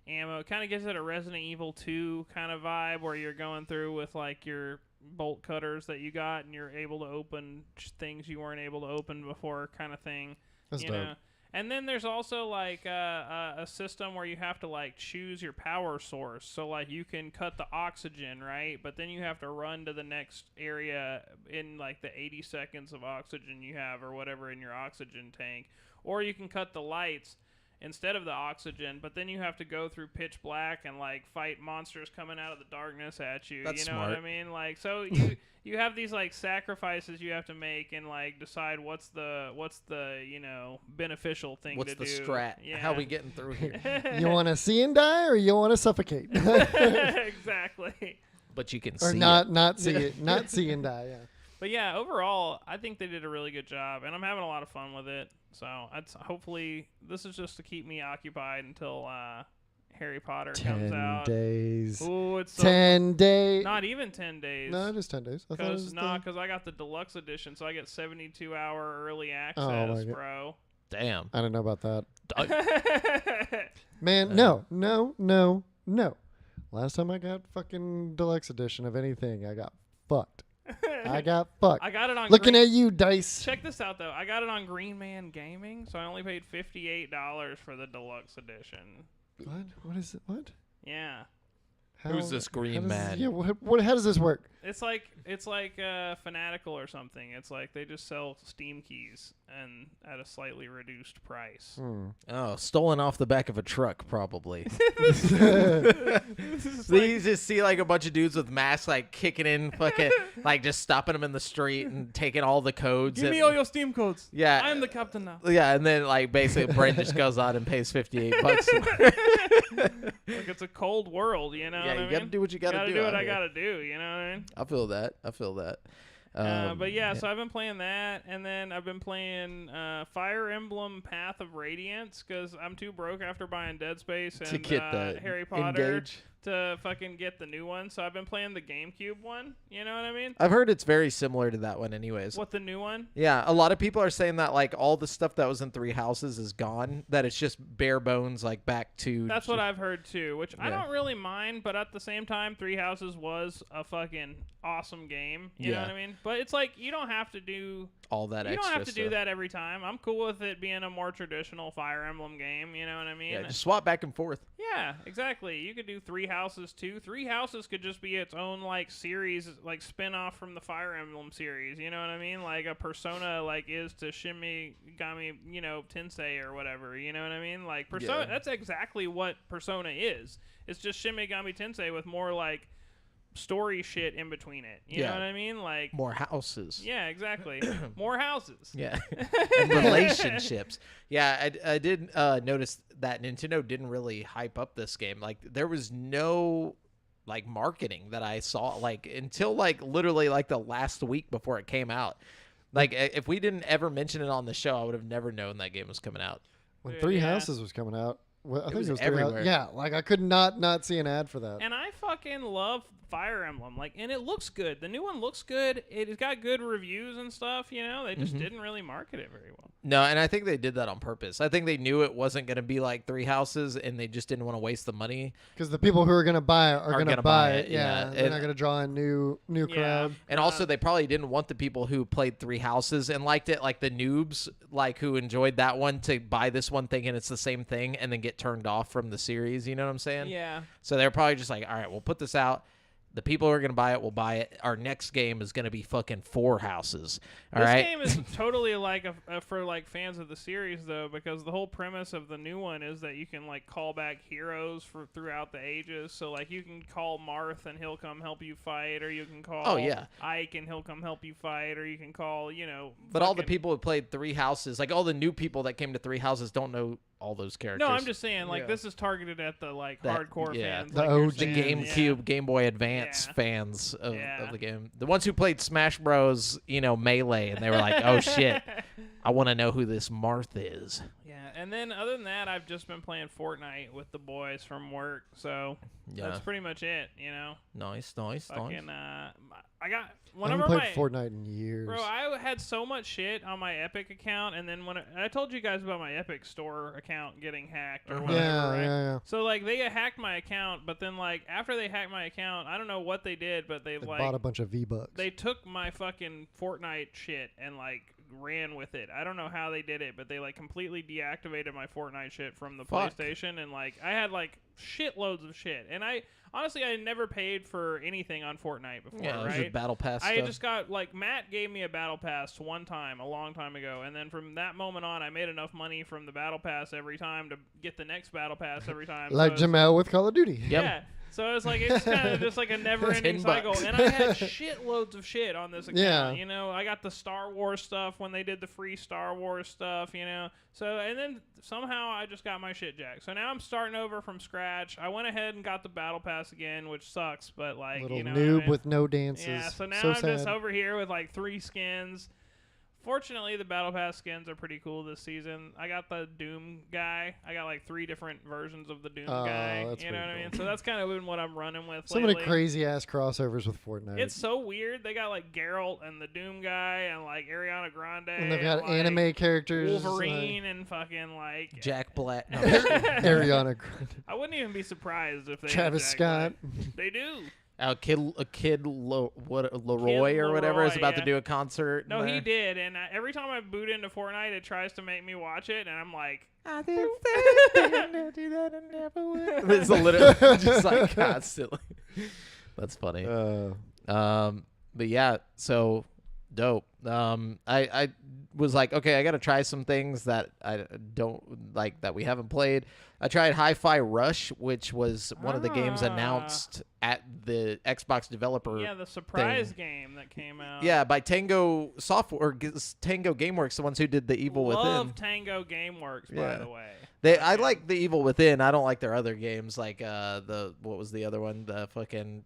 ammo. It kind of gives it a Resident Evil 2 kind of vibe where you're going through with like your bolt cutters that you got, and you're able to open things you weren't able to open before, kind of thing. That's you dope. know. And then there's also like a system where you have to like choose your power source. So like you can cut the oxygen, right? But then you have to run to the next area in like the 80 seconds of oxygen you have or whatever in your oxygen tank. Or you can cut the lights instead of the oxygen, but then you have to go through pitch black and like fight monsters coming out of the darkness at you. That's you know what smart. I mean? Like so you have these like sacrifices you have to make and like decide what's the you know beneficial thing What's to the do. strat? Yeah. How we getting through here? You want to see and die, or you want to suffocate, Exactly. But you can or see not see it, not see and die. Yeah. But yeah, overall, I think they did a really good job, and I'm having a lot of fun with it. So hopefully this is just to keep me occupied until Harry Potter comes 10 out. days. Ooh, it's 10 days. not even 10 days. No, it is 10 days. I thought it was Because I got the deluxe edition, so I get 72-hour early access, my God. bro. Damn. I don't know about that. Uh, Man, no. Last time I got fucking deluxe edition of anything, I got fucked. I got fucked. I got it on Looking Green- at you, Dice. Check this out though. I got it on Green Man Gaming, so I only paid $58 for the deluxe edition. What? What is it? What? Yeah. Who's this Green how does Man? This, yeah, what? How does this work? It's like Fanatical or something. It's like they just sell Steam keys and at a slightly reduced price. Oh, stolen off the back of a truck, probably. This is So like- you just see like a bunch of dudes with masks like kicking in, fucking like just stopping them in the street and taking all the codes. Give and- me all your Steam codes. Yeah. I'm the captain now. Yeah, and then like basically Brent just goes on and pays $58. Look, it's a cold world, you know. Yeah, what you I gotta mean? do what you gotta do what out I here. gotta do. You know what I mean? I feel that. But yeah, so I've been playing that, and then I've been playing Fire Emblem Path of Radiance because I'm too broke after buying Dead Space and to get the Harry Potter Engage. to fucking get the new one. So I've been playing the GameCube one. You know what I mean? I've heard it's very similar to that one, anyways. What, the new one? Yeah, a lot of people are saying that like all the stuff that was in Three Houses is gone. That it's just bare bones, like back to. That's what I've heard too, which I Yeah. don't really mind, but at the same time, Three Houses was a fucking awesome game. You know Yeah. what I mean? But it's like you don't have to do all that you extra don't have to do stuff. that every time. I'm cool with it being a more traditional Fire Emblem game. You know what I mean? Yeah, just swap back and forth. Yeah, exactly. You could do Three Houses too. Three Houses could just be its own like series, like spin-off from the Fire Emblem series. You know what I mean? Like a Persona like is to Shimigami, you know, Tensei or whatever. You know what I mean? Like Persona. Yeah. That's exactly what Persona is. It's just Shimigami Tensei with more like story shit in between it. You Yeah. know what I mean? Like More houses. yeah, exactly. More houses. Yeah, and relationships. Yeah, I did notice that Nintendo didn't really hype up this game. Like there was no like marketing that I saw like until like literally like the last week before it came out. Like if we didn't ever mention it on the show, I would have never known that game was coming out. When Dude, Three yeah. Houses was coming out, Well, I think was it was everywhere. Yeah, like I could not see an ad for that. And I fucking love Fire Emblem, like, and it looks good. The new one looks good. It's got good reviews and stuff. You know, they just didn't really market it very well. No, and I think they did that on purpose. I think they knew it wasn't going to be like Three Houses, and they just didn't want to waste the money. Because the people who are going to buy it are going to gonna buy buy it. it, Yeah, yeah. they're And- not going to draw a new crowd. And also, they probably didn't want the people who played Three Houses and liked it, like the noobs, like who enjoyed that one, to buy this one thinking it's the same thing and then get turned off from the series. You know what I'm saying? Yeah. So they're probably just like, all right, we'll put this out. The people who are going to buy it will buy it. Our next game is going to be fucking Four Houses. All This right. game is totally like for like fans of the series though, because the whole premise of the new one is that you can like call back heroes for throughout the ages. So like you can call Marth and he'll come help you fight, or you can call Oh, yeah. Ike and he'll come help you fight, or you can call But all the fucking- people who played Three Houses, like all the new people that came to Three Houses, don't know all those characters. No, I'm just saying like Yeah. this is targeted at the like That- hardcore yeah. fans, The like you're OG. the saying, GameCube, Game Boy Advance Yeah. fans of Yeah. the game. The ones who played Smash Bros, Melee, and they were like, oh shit, I want to know who this Marth is. Yeah, and then other than that, I've just been playing Fortnite with the boys from work, so Yeah. that's pretty much it. You know, Nice. fucking. I got I whenever haven't my played Fortnite in years. bro, I had so much shit on my Epic account, and then when I told you guys about my Epic Store account getting hacked or whatever, yeah, right? yeah. So like they hacked my account, but then like after they hacked my account, I don't know what they did, but they They like bought a bunch of V-Bucks. they took my fucking Fortnite shit and like ran with it. I don't know how they did it, but they like completely deactivated my Fortnite shit from the Fuck. PlayStation, and like I had like shitloads of shit. And I honestly I never paid for anything on Fortnite before, Yeah, it was right? just Battle Pass I stuff. just got like Matt gave me a battle pass one time a long time ago, and then from that moment on I made enough money from the battle pass every time to get the next battle pass every time. like So it's- Jamel with Call of Duty. Yep. yeah. So it's like it's kind of just like a never-ending $10. cycle, and I had shitloads of shit on this account. Yeah. You know, I got the Star Wars stuff when they did the free Star Wars stuff. You know, so and then somehow I just got my shit jacked. So now I'm starting over from scratch. I went ahead and got the battle pass again, which sucks, but like Little you know, what I noob mean? with no dances. Yeah. So now so I'm sad. just over here with like 3 skins. Fortunately, the Battle Pass skins are pretty cool this season. I got the Doom guy. I got like 3 different versions of the Doom Oh, guy. that's You know what pretty I mean? cool. So that's kind of been what I'm running with. So many lately. crazy ass crossovers with Fortnite. It's so weird. They got like Geralt and the Doom guy and like Ariana Grande. and they've got like, anime characters. Wolverine and fucking like Jack Black. No, Ariana Grande. I wouldn't even be surprised if they had Travis Jack Scott. Black. They do. Leroy or whatever is Leroy, about to yeah. do a concert. No, in he there. did. And every time I boot into Fortnite, it tries to make me watch it, and I'm like, I didn't say do that and never would. It's literally just like constantly. That's funny. But yeah, so dope. I was like, okay, I got to try some things that I don't like that we haven't played. I tried Hi-Fi Rush, which was one of the games announced at the Xbox developer. yeah, the surprise game that came out. Yeah, by Tango Software, or Tango GameWorks, the ones who did the Evil Love Within. Tango GameWorks, Yeah. by the way. I like the Evil Within. I don't like their other games, like what was the other one? The fucking,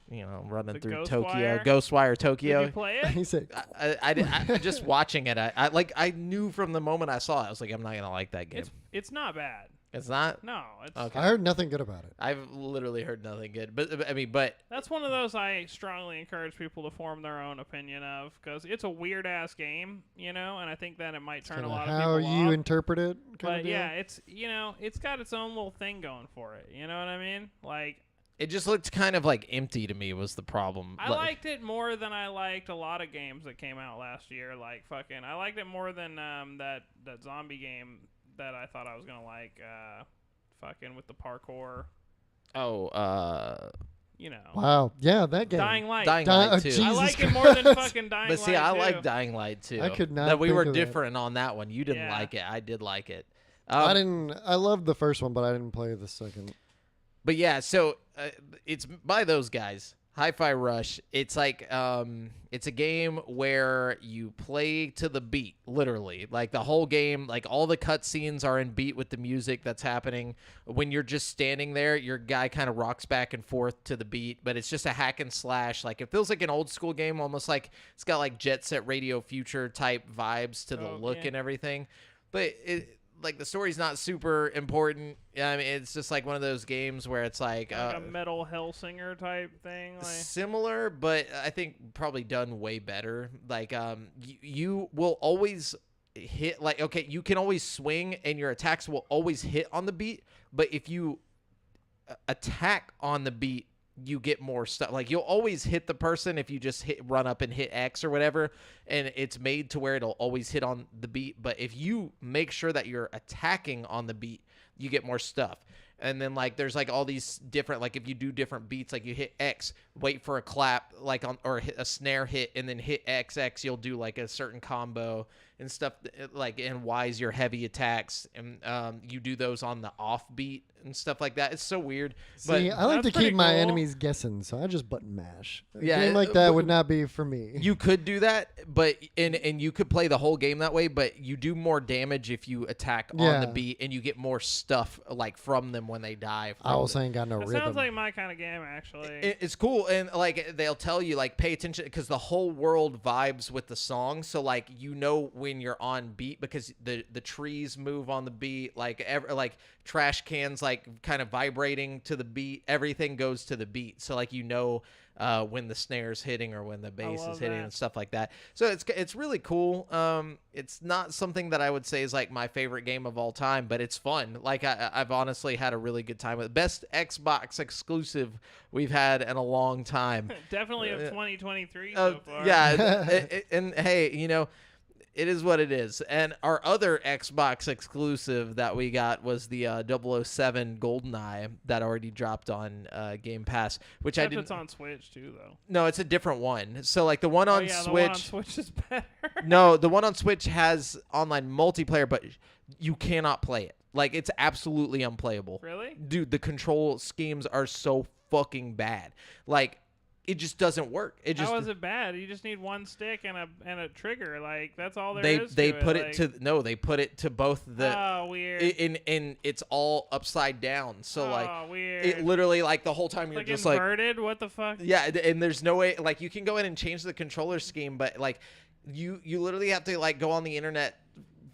running The through Ghostwire? Tokyo, Ghostwire Did Tokyo. you play it? he said, I just watching it. I knew from the moment I saw it. I was like, I'm not gonna like that game. It's not bad. It's not. No, it's Okay. I heard nothing good about it. I've literally heard nothing good. But that's one of those I strongly encourage people to form their own opinion of, because it's a weird ass game, and I think that it might turn a Kinda lot of how people you off. interpret it. Kinda But deal. yeah, it's it's got its own little thing going for it. You know what I mean? Like it just looked kind of like empty to me. Was the problem? I liked it more than I liked a lot of games that came out last year. Like fucking, I liked it more than that zombie game that I thought I was gonna like. Fucking with the parkour. Oh, Wow. Yeah, that game. Dying Light. Dying Di- Light too. Jesus I like it more than Christ. fucking Dying But Light. see, I too. like Dying Light too. I could not That we think were of that. different on that one. You didn't Yeah. like it. I did like it. I didn't. I loved the first one, but I didn't play the second. But yeah, so it's by those guys, Hi-Fi Rush. It's like it's a game where you play to the beat, literally. Like the whole game, like all the cutscenes are in beat with the music that's happening. When you're just standing there, your guy kind of rocks back and forth to the beat, but it's just a hack and slash. Like it feels like an old school game, almost like it's got like Jet Set Radio Future type vibes to the Oh, look yeah. and everything. But like the story's not super important. I mean, it's just like one of those games where it's like a metal Hellsinger type thing. Like. Similar, but I think probably done way better. Like you will always hit, like, okay, you can always swing and your attacks will always hit on the beat, but if you attack on the beat, you get more stuff. Like, you'll always hit the person if you just run up and hit X or whatever, and it's made to where it'll always hit on the beat. But if you make sure that you're attacking on the beat, you get more stuff. And then, like, there's like all these different, like, if you do different beats, like you hit X, wait for a clap, like or hit a snare hit, and then hit XX, you'll do like a certain combo and stuff. Like, and Y's your heavy attacks, and you do those on the off beat and stuff like that. It's so weird. See, but I like to pretty keep my cool. enemies guessing, so I just button mash. A Yeah, game like that would not be for me. you could do that, but and you could play the whole game that way, but you do more damage if you attack on the Yeah. beat, and you get more stuff like from them when they die. I also ain't got no That rhythm. sounds like my kind of game, actually. It's cool, and like they'll tell you, like, pay attention, because the whole world vibes with the song. So like, you know when you're on beat because the trees move on the beat, like like trash cans like kind of vibrating to the beat. Everything goes to the beat. So like, you know when the snare's hitting or when the bass is love hitting that. and stuff like that. So it's really cool. It's not something that I would say is like my favorite game of all time, but it's fun. Like, I've honestly had a really good time with it. Best Xbox exclusive we've had in a long time. Definitely of 2023 so far. Yeah, and hey, you know, it is what it is. And our other Xbox exclusive that we got was the 007 GoldenEye that already dropped on Game Pass, which I Except didn't. it's on Switch too, though. No, it's a different one. So like the one on The Switch. one on Switch is better. No, the one on Switch has online multiplayer, but you cannot play it. Like, it's absolutely unplayable. Really? Dude, the control schemes are so fucking bad. Like, it just doesn't work. It just How is it bad? You just need one stick and a trigger. Like, that's all there they is. they to put it, it to no, they put it to both the Oh, weird. and it's all upside down. So like, weird. it literally, like, the whole time you're like just like, inverted. What the fuck? yeah, and there's no way, like, you can go in and change the controller scheme, but like, you literally have to like go on the internet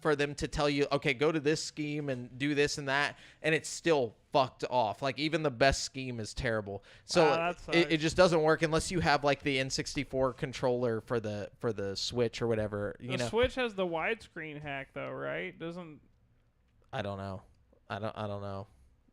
for them to tell you, okay, go to this scheme and do this and that, and it's still fucked off. Like, even the best scheme is terrible. So Wow, that sucks. it just doesn't work unless you have like the N64 controller for the Switch or whatever. You The know, Switch has the widescreen hack though, right? Doesn't I don't know. I don't know.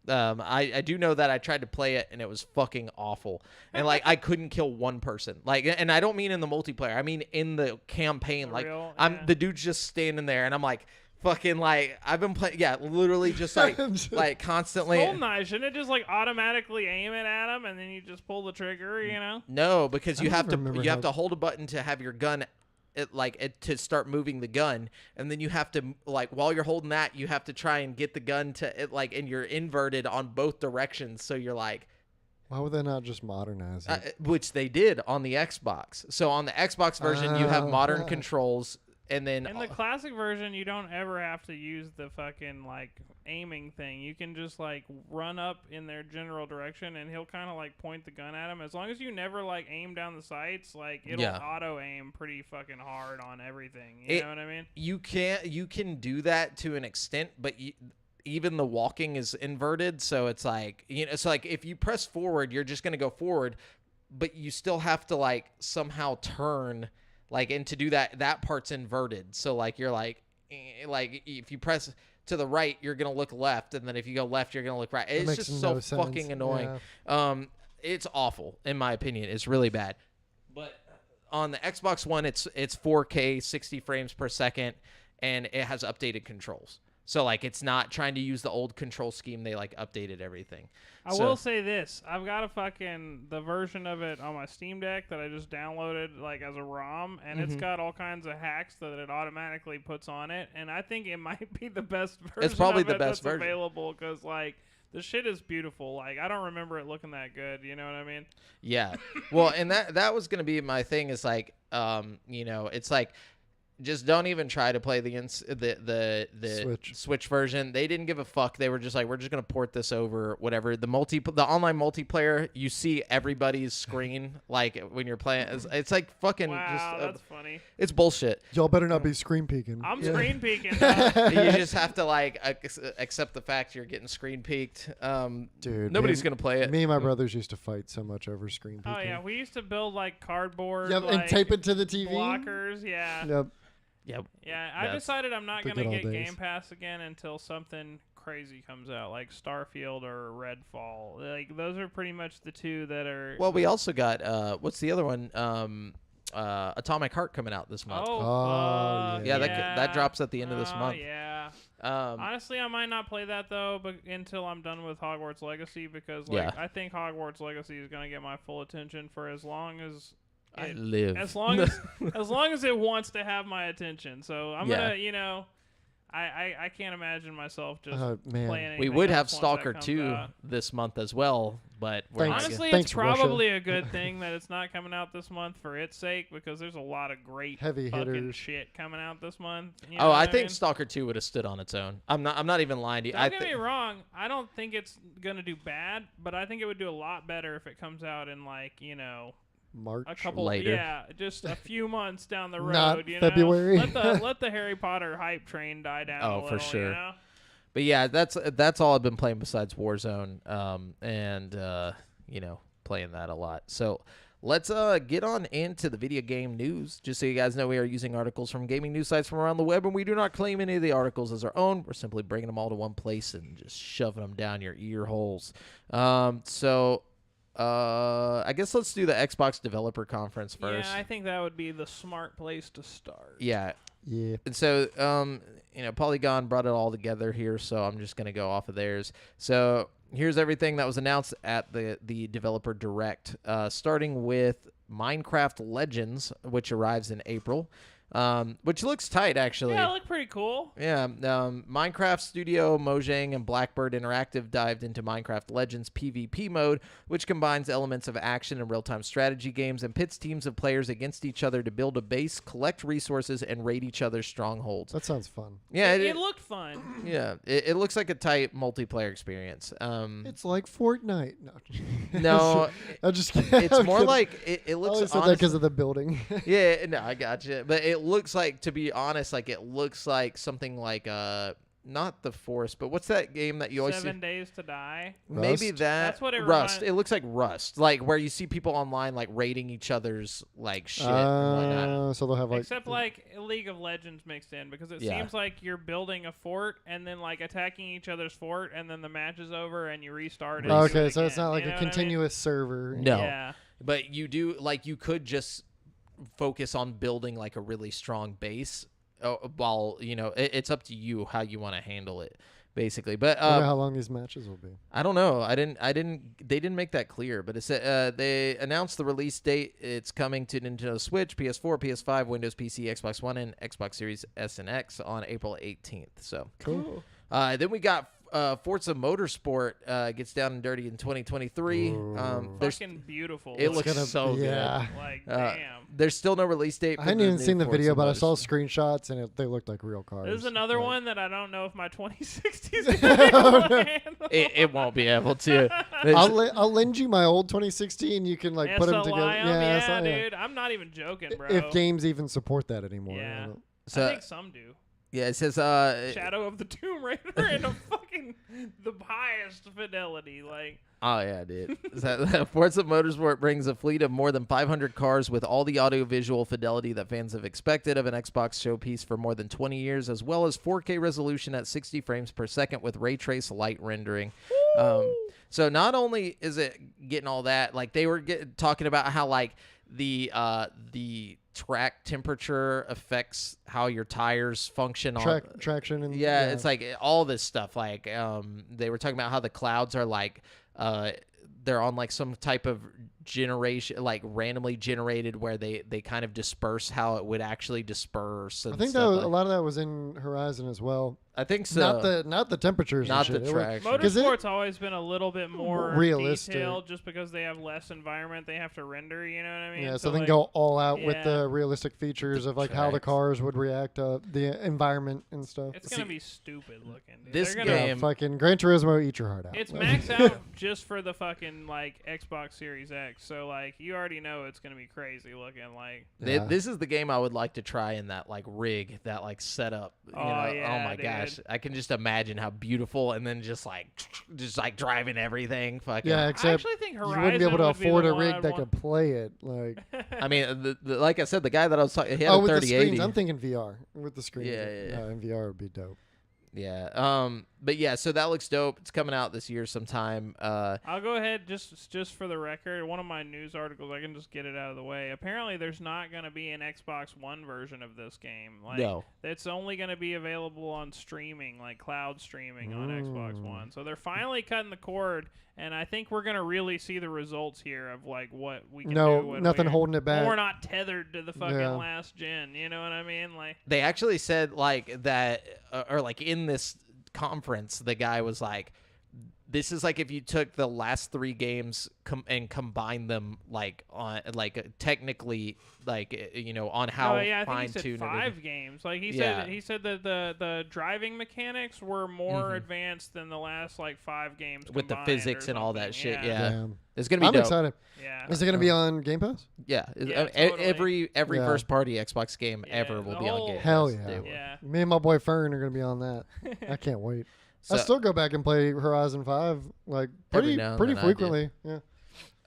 I do know that I tried to play it and it was fucking awful. And like, I couldn't kill one person. Like, and I don't mean in the multiplayer. I mean in the campaign. The Like, real- I'm yeah. the dude's just standing there and I'm like, fucking, like, I've been playing, yeah, literally just like like constantly. GoldenEye, shouldn't it just like automatically aim it at him and then you just pull the trigger? You know? No, because you I have to remember you have how- to hold a button to have your gun to start moving the gun, and then you have to, like, while you're holding that, you have to try and get the gun to it, like, and you're inverted on both directions, so you're like, Why would they not just modernize it? which they did on the Xbox. So on the Xbox version, you have Oh, modern yeah. controls, and then In the classic version, you don't ever have to use the fucking like aiming thing. You can just like run up in their general direction, and he'll kind of like point the gun at him. As long as you never like aim down the sights, like it'll Yeah. auto aim pretty fucking hard on everything. You know what I mean? you can do that to an extent, but even the walking is inverted, so it's like, you know, so like if you press forward, you're just gonna go forward, but you still have to like somehow turn, like, and to do that part's inverted. So like, you're like if you press to the right, you're gonna look left, and then if you go left, you're gonna look right. That It's makes just no so sense. fucking annoying. Yeah. It's awful in my opinion. It's really bad. But on the Xbox One, it's 4K, 60 frames per second, and it has updated controls. So like, it's not trying to use the old control scheme. They like updated everything. I will say this: I've got the version of it on my Steam Deck that I just downloaded like as a ROM, and it's got all kinds of hacks that it automatically puts on it. And I think it might be the best version. It's probably of the it best that's version. available because like the shit is beautiful. Like I don't remember it looking that good. You know what I mean? Yeah. Well, and that was gonna be my thing. Is like, you know, it's like, just don't even try to play the Switch version. They didn't give a fuck. They were just like, we're just gonna port this over, whatever. The online multiplayer, you see everybody's screen like when you're playing. It's like fucking. Wow, that's funny. It's bullshit. Y'all better not be screen peeking. I'm screen peeking. Dog. You just have to like accept the fact you're getting screen peeked. Dude, nobody's gonna play it. Me and my brothers used to fight so much over screen peeking. Oh yeah, we used to build like cardboard. Yep, like, and tape it to the TV. Blockers. Yeah. Yep. Yep. Yeah, I decided I'm not the gonna good get old days. Game Pass again until something crazy comes out, like Starfield or Redfall. Like those are pretty much the two that are. Well, we also got what's the other one? Atomic Heart coming out this month. Oh, yeah. That drops at the end of this month. Yeah. Um, Honestly, I might not play that though, but until I'm done with Hogwarts Legacy, because like Yeah. I think Hogwarts Legacy is gonna get my full attention for as long as I live. as long as it wants to have my attention. So I'm Yeah. gonna, I can't imagine myself just Man. playing anything We would have else once that Stalker comes 2 out. this month as well, but we're not Honestly, Thanks, it's Russia. probably a good thing that it's not coming out this month for its sake, because there's a lot of great Heavy fucking hitters. shit coming out this month. You Oh, know I what think mean? Stalker 2 would have stood on its own. I'm not even lying to you. Don't get me wrong. I don't think it's gonna do bad, but I think it would do a lot better if it comes out in March. a couple Later. Yeah, just a few months down the road. Not you February. Know? Let the Harry Potter hype train die down. Oh, a for little, sure. You know? But yeah, that's all I've been playing besides Warzone, and playing that a lot. So let's get on into the video game news. Just so you guys know, we are using articles from gaming news sites from around the web, and we do not claim any of the articles as our own. We're simply bringing them all to one place and just shoving them down your ear holes. I guess let's do the Xbox Developer Conference first. Yeah, I think that would be the smart place to start. Yeah. Yeah. And so, Polygon brought it all together here, so I'm just going to go off of theirs. So here's everything that was announced at the Developer Direct, starting with Minecraft Legends, which arrives in April, which looks tight, actually. Yeah, it looked pretty cool. Yeah, Minecraft Studio, Mojang, and Blackbird Interactive dived into Minecraft Legends PvP mode, which combines elements of action and real-time strategy games and pits teams of players against each other to build a base, collect resources, and raid each other's strongholds. That sounds fun. Yeah, It looked fun. yeah, it looks like a tight multiplayer experience. It's like Fortnite. No. No, I'm just kidding. it's I'm more kidding. like it I looks. only said that honest- because of the building. Yeah, no, I got you. But it looks like, to be honest, like it looks like something like not The Forest, but what's that game that you always 7 see? Days to Die. Maybe Rust? that. That's what it Rust. remind- It looks like Rust, like where you see people online like raiding each other's like shit and whatnot. So they'll have like. Except like League of Legends mixed in, because it Yeah. seems like you're building a fort and then like attacking each other's fort, and then the match is over and you restart it. and do Okay, it so it's again. not like You a know what I mean? continuous server. No. Yeah. But you do you could just focus on building like a really strong base, while it's up to you how you want to handle it, basically. But I wonder how long these matches will be. I don't know. They didn't make that clear, but it said they announced the release date. It's coming to Nintendo Switch, PS4, PS5, Windows PC, Xbox One, and Xbox Series S and X on April 18th. So Cool. then we got Forza Motorsport gets down and dirty in 2023. There's Fucking beautiful. it Like, looks gonna- so yeah. like good. damn. There's still no release date. For I hadn't the even new seen the Forza video, but I saw Motorsport. screenshots and they looked like real cars. This is another Like- one that I don't know if my 2060 is going to be able to handle. It won't be able to. I'll lend you my old 2016. You can like put them together. SLI 'em? Yeah, Yeah, yeah. dude. I'm not even joking, bro. If games even support that anymore. Yeah. I don't- So, I think some do. yeah, it says Shadow of the Tomb Raider in a fucking the highest fidelity, like. Oh yeah, dude. Forza Motorsport brings a fleet of more than 500 cars with all the audiovisual fidelity that fans have expected of an Xbox showpiece for more than 20 years, as well as 4K resolution at 60 frames per second with ray trace light rendering. So not only is it getting all that, like they were talking about how like the track temperature affects how your tires function on traction and yeah, it's like all this stuff. Like they were talking about how the clouds are like they're on like some type of generation, like randomly generated, where they kind of disperse how it would actually disperse. And I think stuff that like. a lot of that was in Horizon as well. I think so. Not the temperatures. Not and the shit. track. Motorsport's always been a little bit more realistic. detailed just because they have less environment they have to render, you know what I mean? Yeah, so they like, can go all out with yeah. the realistic features of like how the tracks. cars would react to the environment and stuff. It's going to be stupid looking. Dude. this They're gonna, game- Yeah, fucking Gran Turismo, eat your heart out. It's maxed out just for the fucking like Xbox Series X. So like you already know it's going to be crazy looking like Yeah. This is the game I would like to try in that like rig, that like setup. You Oh, know? yeah, Oh my dude. gosh, I can just imagine how beautiful, and then just like driving everything. Fucking. Yeah, I except actually think you Horizon wouldn't be able to would be afford the a one rig I'd that want- could play it. Like, I mean, like I said, the guy that I was talking, he had oh, a with the 3080. screens, I'm thinking VR with the screens. Yeah. In VR would be dope. Yeah. But yeah, so that looks dope. It's coming out this year sometime. I'll go ahead just for the record. One of my news articles, I can just get it out of the way. Apparently, there's not going to be an Xbox One version of this game. Like, No. it's only going to be available on streaming, like cloud streaming on Xbox One. So they're finally cutting the cord, and I think we're going to really see the results here of like what we can do. No, when nothing we're, holding it back. when we're not tethered to the fucking Yeah. last gen. You know what I mean? Like, They actually said like that, or like in this conference, the guy was like, this is like if you took the last 3 games and combined them like on like technically like on how oh yeah, I fine think he tuned said 5 games. Like Yeah. he said that the driving mechanics were more Mhm. advanced than the last like 5 games with the combined physics or and all that something. shit. Yeah, Damn. it's gonna be I'm dope. excited. Yeah. Is it going to be on Game Pass? Yeah, Yeah, totally. every Yeah. first party Xbox game Yeah, ever will the be on whole- Game Pass. Hell yeah. Day one. Yeah. Me and my boy Fern are going to be on that. I can't wait. I So- still go back and play Horizon 5 like Every pretty now and pretty then I do. frequently. Yeah.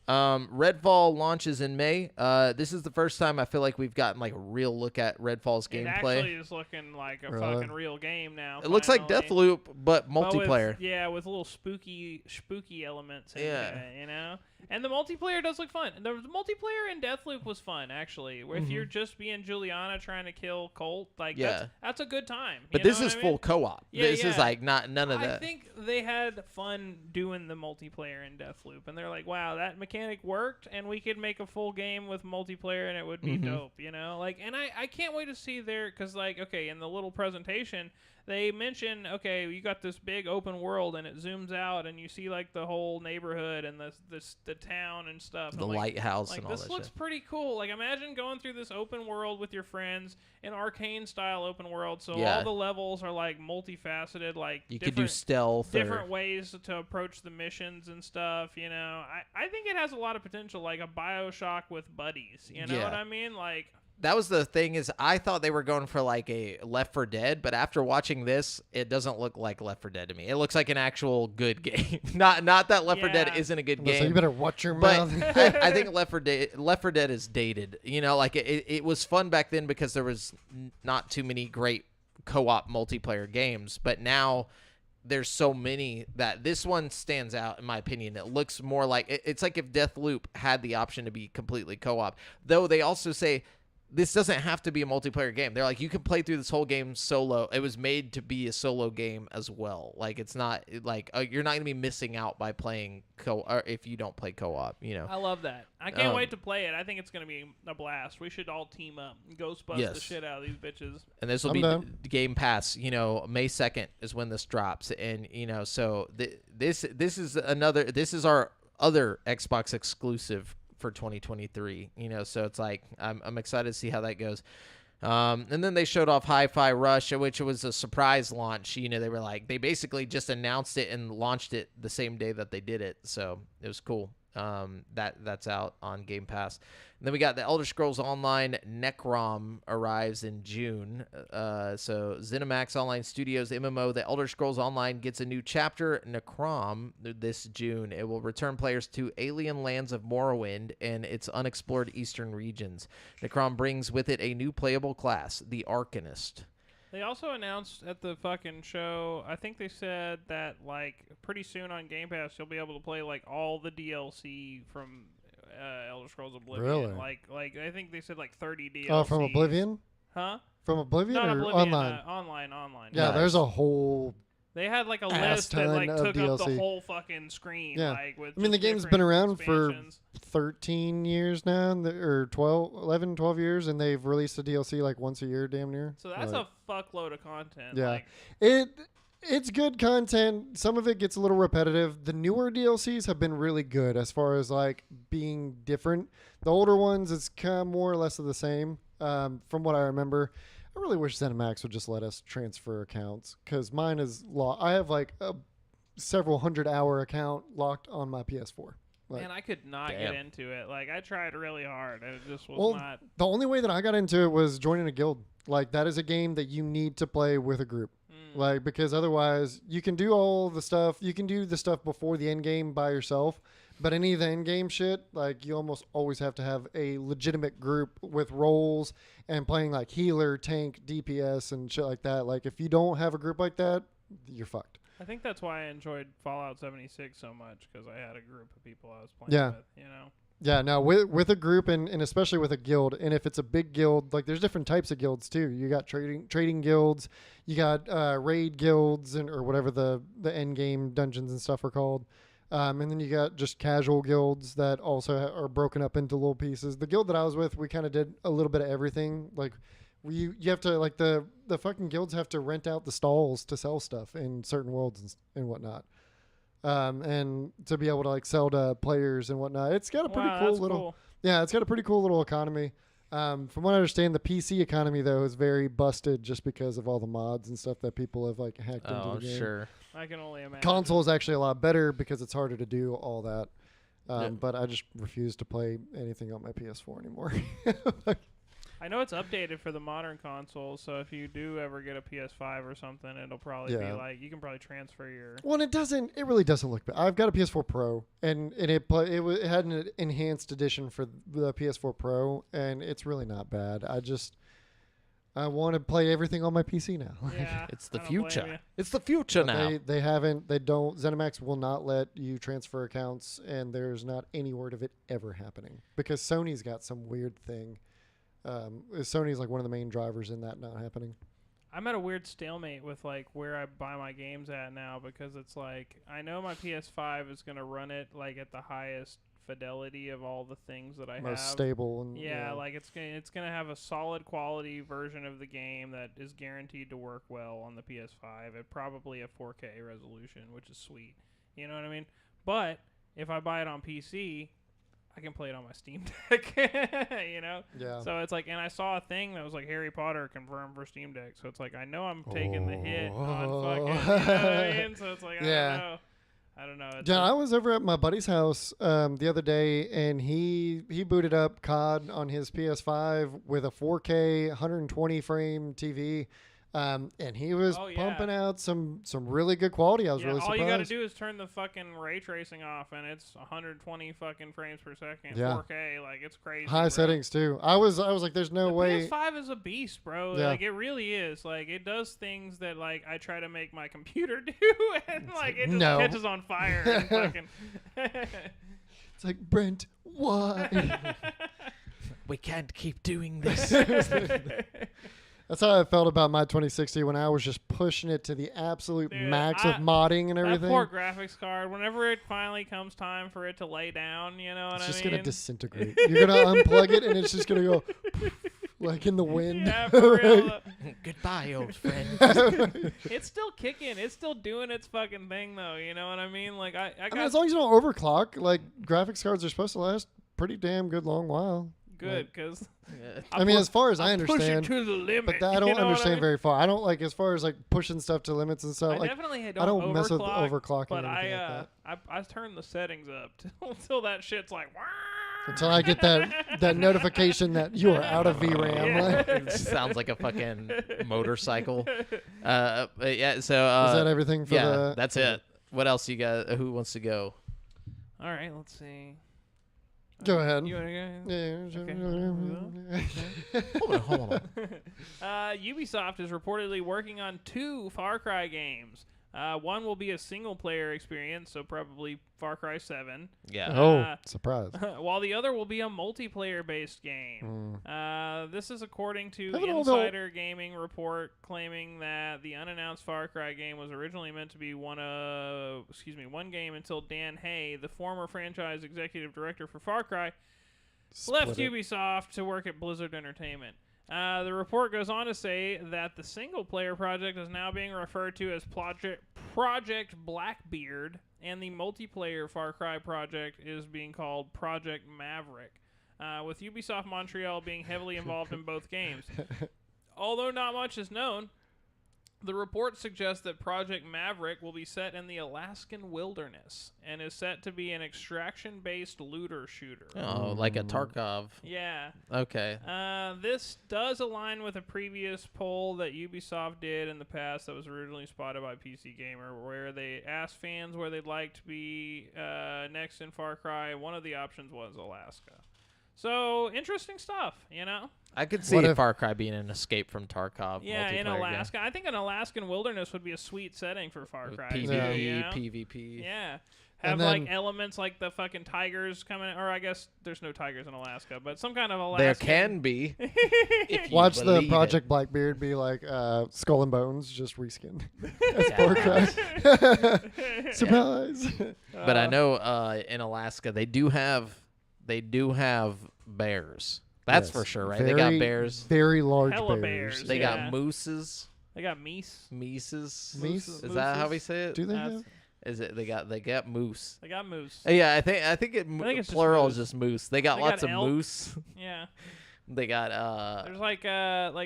Redfall launches in May. This is the first time I feel like we've gotten like a real look at Redfall's It gameplay. actually is looking like a Really? fucking real game now. It looks like finally. Deathloop, but But with- multiplayer. with little spooky elements. Yeah. You know. And the multiplayer does look fun. The multiplayer in Deathloop was fun, actually. If you're just being Juliana trying to kill Colt, like Yeah. that's a good time. But you this know is what I mean? full co-op. Yeah, This is yeah. like none of I that. think they had fun doing the multiplayer in Deathloop, and they're like, "Wow, that mechanic worked, and we could make a full game with multiplayer, and it would be Mhm. dope." You know, like, and I can't wait to see their because like, okay, in the little presentation. They mention, okay, you got this big open world, and it zooms out, and you see like the whole neighborhood and the town and stuff. The I'm like, lighthouse like and all this that looks shit. pretty cool. Like imagine going through this open world with your friends, an arcane style open world. So Yeah. all the levels are like multifaceted, like You could do stealth different or ways to approach the missions and stuff. You know, I think it has a lot of potential, like a BioShock with buddies. You know Yeah. what I mean? Like. that was the thing is I thought they were going for like a Left 4 Dead, but after watching this, it doesn't look like Left 4 Dead to me. It looks like an actual good game. not that Left 4 Dead Yeah. isn't a good So game. you better watch your But mouth. I think Left 4 Dead is dated. You know, like it was fun back then because there was not too many great co-op multiplayer games. But now there's so many that this one stands out in my opinion. It looks more like it's like if Deathloop had the option to be completely co-op. Though they also say this doesn't have to be a multiplayer game. They're like, you can play through this whole game solo. It was made to be a solo game as well. Like, it's not like you're not going to be missing out by playing or if you don't play co-op, you know. I love that. I can't Um, wait to play it. I think it's going to be a blast. We should all team up and Ghostbust the Yes. shit out of these bitches. And this will I'm be down. Game Pass, May 2nd is when this drops. And, so this is our other Xbox exclusive for 2023, so it's like I'm excited to see how that goes. And then they showed off Hi-Fi Rush, which was a surprise launch. They were like, they basically just announced it and launched it the same day that they did it. So it was cool. That's out on Game Pass. And then we got the Elder Scrolls Online Necrom arrives in June. So ZeniMax Online Studios MMO The Elder Scrolls Online gets a new chapter, Necrom, this June. It will return players to alien lands of Morrowind and its unexplored eastern regions. Necrom brings with it a new playable class, the Arcanist. They also announced at the fucking show, I think they said that, like, pretty soon on Game Pass, you'll be able to play, like, all the DLC from Elder Scrolls Oblivion. Really? Like I think they said, like, 30 DLC. Oh, from Oblivion? Huh? From Oblivion Not or Oblivion, online? online. Yeah, Nice. there's a whole They had like a ass list that ton like of took up the DLC. whole fucking screen. Yeah. Like, with I mean, the just game's different been around for expansions. 13 years now, or 11, 12 years, and they've released a DLC like once a year, damn near. So that's Like, a fuckload of content. Yeah. Like, It's good content. Some of it gets a little repetitive. The newer DLCs have been really good as far as like being different. The older ones, it's kind of more or less of the same. From what I remember, I really wish ZeniMax would just let us transfer accounts because mine is I have like a several 100-hour account locked on my PS4. Like, man, I could not Damn. get into it. Like, I tried really hard, and it just was well, not. the only way that I got into it was joining a guild. Like that is a game that you need to play with a group. Like, because otherwise you can do all the stuff. You can do the stuff before the end game by yourself, but any of the end game shit, like you almost always have to have a legitimate group with roles and playing like healer, tank, DPS, and shit like that. Like if you don't have a group like that, you're fucked. I think that's why I enjoyed Fallout 76 so much, because I had a group of people I was playing Yeah. with. You know. Yeah, no, with a group and especially with a guild, and if it's a big guild, like there's different types of guilds too. You got trading guilds, you got raid guilds, or whatever the end game dungeons and stuff are called, and then you got just casual guilds that also are broken up into little pieces. The guild that I was with, we kind of did a little bit of everything. Like you have to like the fucking guilds have to rent out the stalls to sell stuff in certain worlds and whatnot. And to be able to like sell to players and whatnot, it's got a pretty cool that's little. cool. Yeah, it's got a pretty cool little economy. From what I understand, the PC economy though is very busted just because of all the mods and stuff that people have like hacked Oh, into the game. sure. I can only imagine. Console is actually a lot better because it's harder to do all that. Yeah. But I just refuse to play anything on my PS4 anymore. I know it's updated for the modern consoles, so if you do ever get a PS5 or something, it'll probably be Yeah. like you can probably transfer your. Well, and it really doesn't look bad. I've got a PS4 Pro, and it had an enhanced edition for the PS4 Pro, and it's really not bad. I want to play everything on my PC now. Yeah, It's the I don't blame future. ya. It's the future But now. ZeniMax will not let you transfer accounts, and there's not any word of it ever happening because Sony's got some weird thing. Sony's like one of the main drivers in that not happening. I'm at a weird stalemate with like where I buy my games at now, because it's like I know my PS5 is gonna run it like at the highest fidelity of all the things that I Most have. stable and Yeah, like it's gonna have a solid quality version of the game that is guaranteed to work well on the PS5 at probably a 4K resolution, which is sweet. You know what I mean? But if I buy it on PC, I can play it on my Steam Deck. You know? yeah. So it's like, and I saw a thing that was like Harry Potter confirmed for Steam Deck. So it's like I know I'm taking the hit on fucking. You know what I mean? So it's like Yeah. I don't know. It's Yeah, I was over at my buddy's house the other day, and he booted up COD on his PS5 with a 4K 120 frame TV, and he was Oh, yeah. pumping out some really good quality. I was yeah, really all surprised. you got to do is turn the fucking ray tracing off, and it's 120 fucking frames per second, Yeah. 4K. Like it's crazy. High bro. settings too. I was like, there's no The way. PS5 is a beast, bro. Yeah. Like it really is. Like it does things that like I try to make my computer do, and like it just No. catches on fire. And fucking It's like, Brent, why? We can't keep doing this. That's how I felt about my 2060 when I was just pushing it to the absolute Dude, max of modding and that everything. poor graphics card. Whenever it finally comes time for it to lay down, you know what It's I just mean? gonna disintegrate. You're gonna unplug it, and it's just gonna go like in the wind. Yeah, for real. Goodbye, old friend. It's still kicking. It's still doing its fucking thing, though. You know what I mean? Like I I got mean, as long as you don't overclock, like graphics cards are supposed to last pretty damn good long while. good because I mean, as far as I push it understand, to the limit. but I you don't know what understand mean? very far. I don't like as far as like pushing stuff to limits and stuff. I Like definitely I don't don't mess with overclock, overclocking but or anything like that. I turned the settings up till that shit's like. Until I get that notification that you are out of VRAM. Like, It sounds like a fucking motorcycle. But yeah. So is that everything for yeah, the? that's it. What else you got? Who wants to go? All right, let's see. Go ahead. You wanna go? Yeah. Hold on. Ubisoft is reportedly working on 2 Far Cry games. One will be a single-player experience, so probably Far Cry 7. Yeah. Oh, surprise. While the other will be a multiplayer-based game. This is according to Haven't all the- Insider Gaming report claiming that the unannounced Far Cry game was originally meant to be one game until Dan Hay, the former franchise executive director for Far Cry, left Split it. Ubisoft to work at Blizzard Entertainment. The report goes on to say that the single-player project is now being referred to as Project Blackbeard, and the multiplayer Far Cry project is being called Project Maverick, with Ubisoft Montreal being heavily involved in both games. Although not much is known, the report suggests that Project Maverick will be set in the Alaskan wilderness and is set to be an extraction-based looter shooter. Oh, like a Tarkov. Yeah. Okay. This does align with a previous poll that Ubisoft did in the past that was originally spotted by PC Gamer, where they asked fans where they'd like to be next in Far Cry. One of the options was Alaska. So, interesting stuff, you know? I could see What if- Far Cry being an escape from Tarkov. Yeah, in multiplayer Alaska. I think an Alaskan wilderness would be a sweet setting for Far game. Cry. PvE, too, you know? PvP. Yeah. And Have like then- elements like the fucking tigers coming, or I guess there's no tigers in Alaska, but some kind of There Alaskan. can be. if you Watch the believe it. Project Blackbeard be like Skull and Bones, just reskinned. That's Yeah. Far Cry. Surprise. But I know in Alaska they do have bears. That's Yes. for sure, right? They got Very- bears. Very large Hella bears. bears. They Yeah. got mooses. They got meese. Mises. Meese? Is that how we say it? Do they That's- have? Is it they got moose? They got moose. Yeah, I think think it's just plural moose. is just moose. They got They lots got of elk. moose. Yeah. They got There's like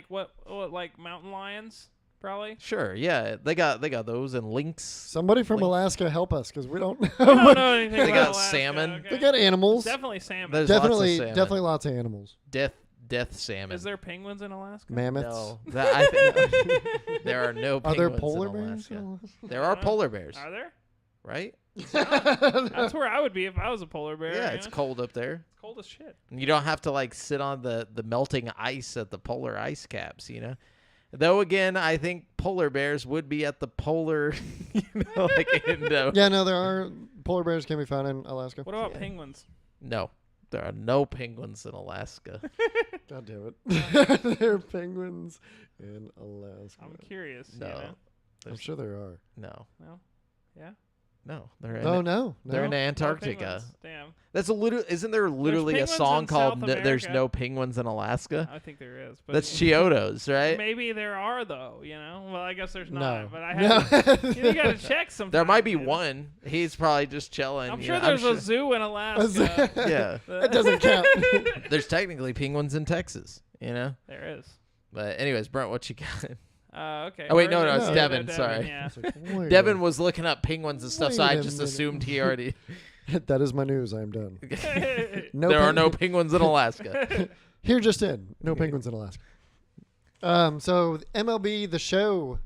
what like mountain lions probably. sure, yeah. They got those and lynx. Somebody from Link. Alaska help us because we don't know. I don't know anything They about got Alaska, salmon. okay. They got animals. Definitely salmon. There's Definitely, lots of salmon. definitely lots of animals. Death salmon. Is there penguins in Alaska? Mammoths. No, I think there are no Are there penguins polar in bears? Alaska. There are polar bears, Are there? right? That's where I would be if I was a polar bear. Yeah, you it's know? cold up there. It's cold as shit. And you don't have to like sit on the melting ice at the polar ice caps, you know. Though again, I think polar bears would be at the polar, like Indo. Yeah, no, there are polar bears can be found in Alaska. What about Yeah. penguins? No, there are no penguins in Alaska. God damn it. There are penguins in Alaska. I'm curious. No. You know? I'm sure there are. No, No. Yeah. no, they're Oh in, no, they're in no. No Antarctica. penguins. Damn. That's a little. Isn't there literally a penguins song in called South "There's America. No Penguins in Alaska"? I think there is. But That's Chiodos, right? Maybe there are though. You know. Well, I guess there's No. not. But I have. No. You gotta check sometimes. There might be you know? one. He's probably just chilling. I'm you sure know, there's sure- a zoo in Alaska. Yeah, That doesn't count. there's technically penguins in Texas. You know. There is. But anyways, Brent, what you got? Okay. Oh, wait, no, Where no, is it's it? Devin, sorry. Yeah. It's like, wait Devin a- was looking up penguins and stuff, so Wait I a just minute. assumed he already. That is my news. I am done. No there are pen- no penguins in Alaska. Here just in. No penguins in Alaska. So MLB the Show,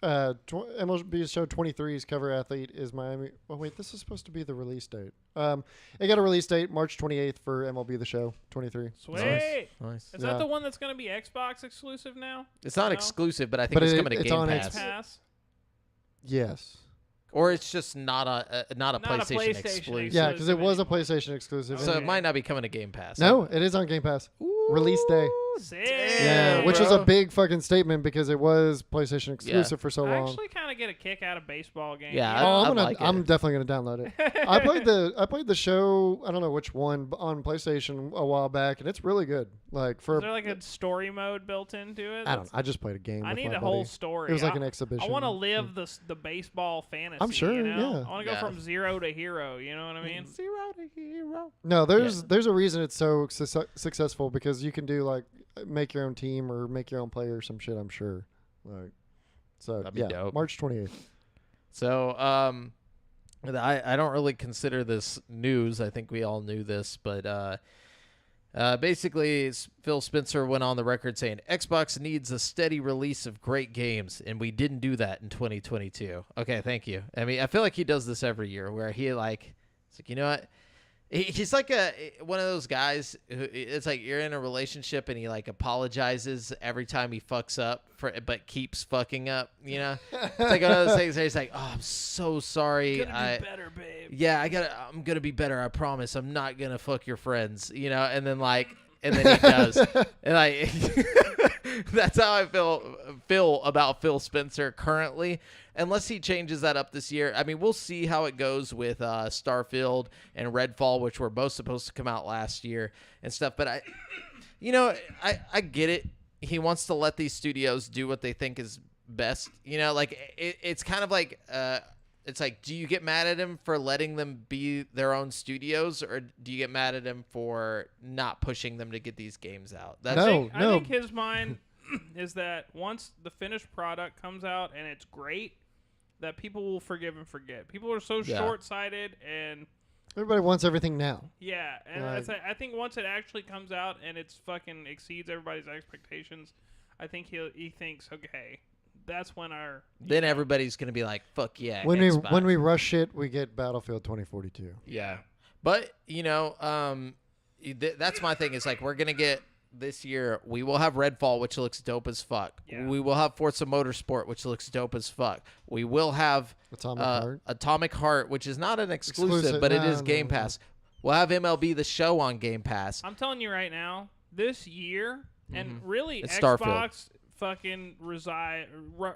MLB Show 23's cover athlete is Miami. Oh wait, this is supposed to be the release date. It got a release date March 28th for MLB the Show 23. Sweet. Nice. Is Yeah. that the one that's going to be Xbox exclusive now? It's not No? exclusive, but I think But it's it- coming to it's Game on Pass, X Pass. Yes. or it's just not a Not a PlayStation, PlayStation exclusive. Yeah, because it was a anymore. PlayStation exclusive. So and- it might not be coming to Game Pass. no, it is on Game Pass. Release day. Sick. Yeah, which is a bro. big fucking statement because it was PlayStation exclusive for so I long. actually kind of get a kick out of baseball games. Yeah, you know? Oh, I'd like it. I'm definitely gonna download it. I played the show. I don't know which one but on PlayStation a while back, and it's really good. Like for Is there like a story mode built into it? I don't. I just played a game. I with need my a whole buddy. story. It was like I- an exhibition. I want to live the baseball fantasy. I'm sure, You know? yeah. I want to go Yeah. from zero to hero. You know what I mean? Zero to hero. No, there's a reason it's so successful because you can do like make your own team or make your own player or some shit. I'm sure. Like, so That'd be yeah, dope. March 28th. So, I don't really consider this news. I think we all knew this, but basically, Phil Spencer went on the record saying Xbox needs a steady release of great games, and we didn't do that in 2022. Okay, thank you. I mean, I feel like he does this every year, where he it's like, you know what? He's like one of those guys who it's like you're in a relationship and he like apologizes every time he fucks up but keeps fucking up, you know? It's like one of those things where he's like, "Oh, I'm so sorry. Gonna do better, babe." Yeah, I'm going to be better. I promise. I'm not going to fuck your friends, you know? And then he does. And like that's how I feel about Phil Spencer currently. Unless he changes that up this year. I mean, we'll see how it goes with Starfield and Redfall, which were both supposed to come out last year and stuff. But I get it. He wants to let these studios do what they think is best. You know, like it's kind of like it's like, do you get mad at him for letting them be their own studios, or do you get mad at him for not pushing them to get these games out? No. I think his mind is that once the finished product comes out and it's great, that people will forgive and forget. People are so short-sighted, and everybody wants everything now. yeah, and Right. I think once it actually comes out and it's fucking exceeds everybody's expectations, I think he thinks, okay, that's when then everybody's gonna be like, fuck yeah. When Xbox. when we rush it, we get Battlefield 2042. Yeah. But, that's my thing. Is like we're going to get this year, we will have Redfall, which looks dope as fuck. Yeah. We will have Forza Motorsport, which looks dope as fuck. We will have Atomic Heart, which is not an exclusive, but it is Game Pass. We'll have MLB The Show on Game Pass. I'm telling you right now, this year, and really It's Xbox Starfield. fucking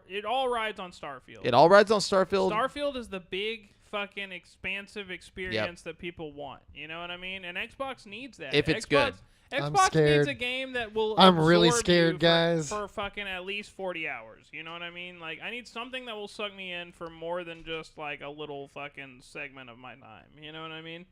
it all rides on Starfield. It all rides on Starfield. Starfield is the big fucking expansive experience that people want. You know what I mean? And Xbox needs that. If it's good. I'm Xbox scared. needs a game that will I'm really absorb scared, you guys. for fucking at least 40 hours. You know what I mean? Like, I need something that will suck me in for more than just, like, a little fucking segment of my time. You know what I mean?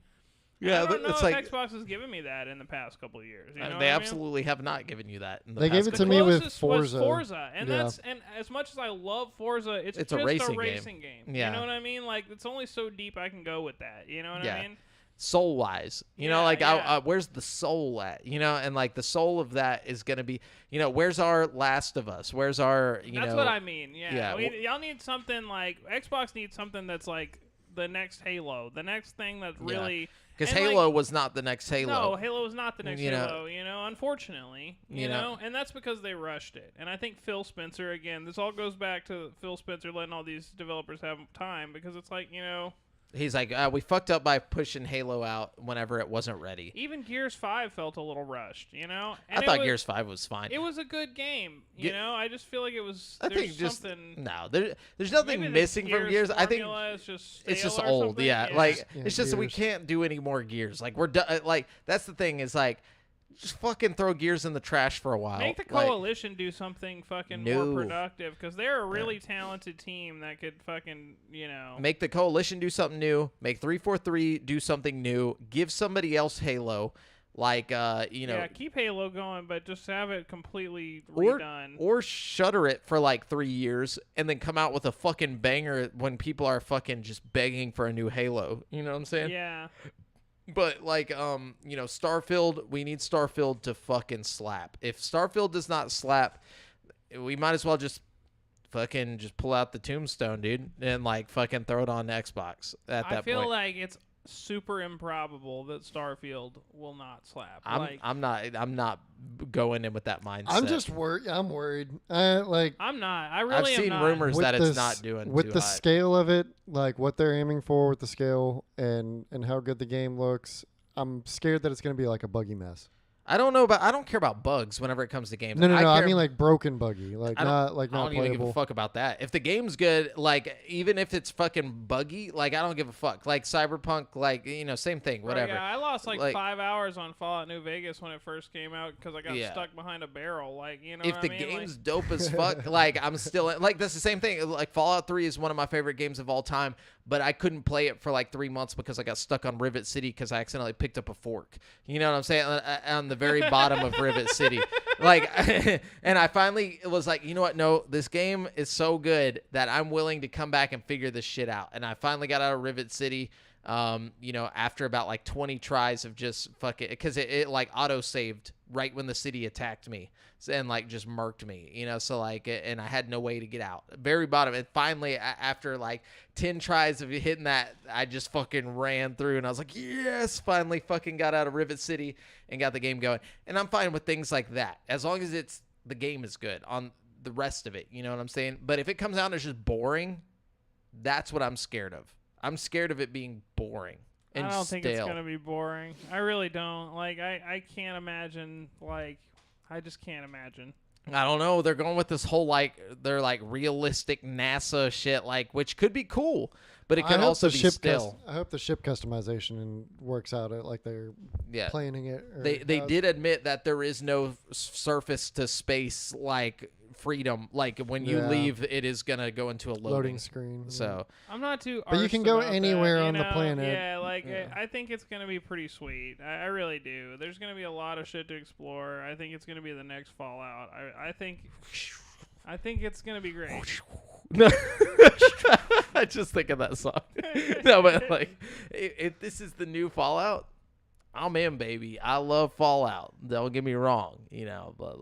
Yeah, I don't know it's if like Xbox has given me that in the past couple of years. You know they what I mean? absolutely have not given you that. In the They past gave it The to me with closest was Forza. Forza, and Yeah. and as much as I love Forza, it's It's just a racing game. Yeah. You know what I mean? Like, it's only so deep I can go with that. You know what Yeah. I mean? soul wise, you know, Yeah, like yeah. where's the soul at, you know, and like the soul of that is gonna be, you know, where's our Last of Us, where's our, That's what I mean. Yeah. Yeah, Y'all need something like Xbox needs something that's like the next Halo, the next thing that's really because and, Halo like, was not the next Halo. No, Halo is not the next You know- Halo, you know, unfortunately. You know, and that's because they rushed it. And I think Phil Spencer, again, this all goes back to Phil Spencer letting all these developers have time because it's like, you know, He's like, we fucked up by pushing Halo out whenever it wasn't ready. even Gears 5 felt a little rushed, you know? And I thought Gears 5 was fine. It was a good game, you know? I just feel like it was, I there's think just something... no, there's nothing Maybe the missing from Gears. I think formula is just it's just stale or old, something. yeah. Like Yeah, it's just that we Gears. can't do any more Gears. Like we're done. Like that's the thing is like, just fucking throw Gears in the trash for a while. Make the Like, Coalition do something fucking No. more productive because they're a really talented team that could fucking, you know. make the Coalition do something new. Make 343 do something new. Give somebody else Halo. Like you know, yeah, keep Halo going, but just have it completely or redone. or shutter it for like 3 years and then come out with a fucking banger when people are fucking just begging for a new Halo. You know what I'm saying? Yeah. But like you know, Starfield, we need Starfield to fucking slap. If Starfield does not slap, we might as well just fucking just pull out the tombstone, dude, and like fucking throw it on Xbox at that I feel point. like it's super improbable that Starfield will not slap. I'm not going in with that mindset. I'm just worried. I'm worried. Like I'm not. I I've really am seen not. rumors with that the it's not s- doing with too the hot. scale of it, like what they're aiming for with the scale and how good the game looks. I'm scared that it's going to be like a buggy mess. I don't care about bugs whenever it comes to games. No. I care- mean like broken buggy, like I not don't even give a playable. fuck about that. If the game's good, like even if it's fucking buggy, like I don't give a fuck. Like Cyberpunk, like you know, same thing, Bro, whatever. yeah, I lost like Like- 5 hours on Fallout New Vegas when it first came out because I got Yeah. stuck behind a barrel. Like, you know If what the I mean? game's dope as fuck, like I'm still like that's the same thing. Like Fallout 3 is one of my favorite games of all time, but I couldn't play it for like 3 months because I got stuck on Rivet City because I accidentally picked up a fork. You know what I'm saying? On the very bottom of Rivet City. Like, and I finally was like, you know what? No, this game is so good that I'm willing to come back and figure this shit out. And I finally got out of Rivet City. After about like 20 tries of just fucking, because it like auto saved right when the city attacked me and like just murked me, so like, and I had no way to get out. Very bottom. And finally, after like 10 tries of hitting that, I just fucking ran through and I was like, yes, finally fucking got out of Rivet City and got the game going. And I'm fine with things like that as long as the game is good on the rest of it. You know what I'm saying? But if it comes out and it's just boring, that's what I'm scared of. I'm scared of it being boring and I don't think it's stale. gonna be boring. I really don't. Like, I can't imagine. Like, I just can't imagine. I don't know. They're going with this whole they're like realistic NASA shit, which could be cool, but it could also be stale. I hope the ship customization works out like they're planning it. They did admit that there is no surface to space freedom. Like when you leave, it is gonna go into a loading screen. So I'm not too. But you can go about anywhere that, on the planet. Yeah, I think it's gonna be pretty sweet. I really do. There's gonna be a lot of shit to explore. I think it's gonna be the next Fallout. I think it's gonna be great. No, I just think of that song. No, but if this is the new Fallout, I'm in, baby. I love Fallout. Don't get me wrong, but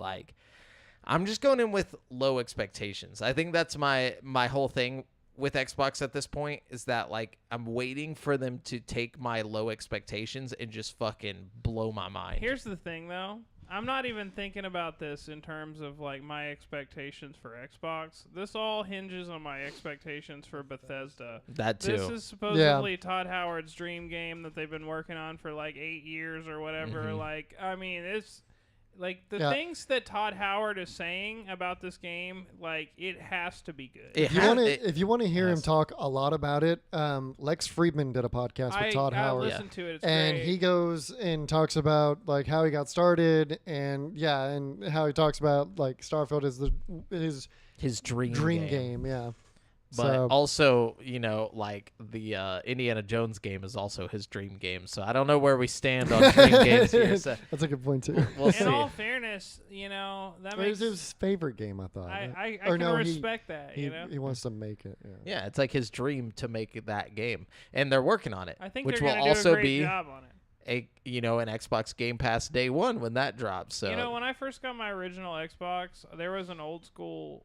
I'm just going in with low expectations. I think that's my whole thing with Xbox at this point is that I'm waiting for them to take my low expectations and just fucking blow my mind. Here's the thing, though. I'm not even thinking about this in terms of my expectations for Xbox. This all hinges on my expectations for Bethesda. That too. This is supposedly Todd Howard's dream game that they've been working on for 8 years or whatever. Mm-hmm. It's things that Todd Howard is saying about this game, it has to be good. If you want to hear him talk a lot about it, Lex Friedman did a podcast with Todd Howard. I listened to it. It's and great. he goes and talks about how he got started and how he talks about Starfield is his dream game. Yeah. But also, the Indiana Jones game is also his dream game. So I don't know where we stand on dream games here. So that's a good point, too. We'll see. In all fairness, that makes... It was his favorite game, I thought. I can respect that, He wants to make it. Yeah, it's his dream to make that game. And they're working on it. I think which they're will gonna also do a great be job on it. an Xbox Game Pass day one when that drops. So when I first got my original Xbox, there was an old school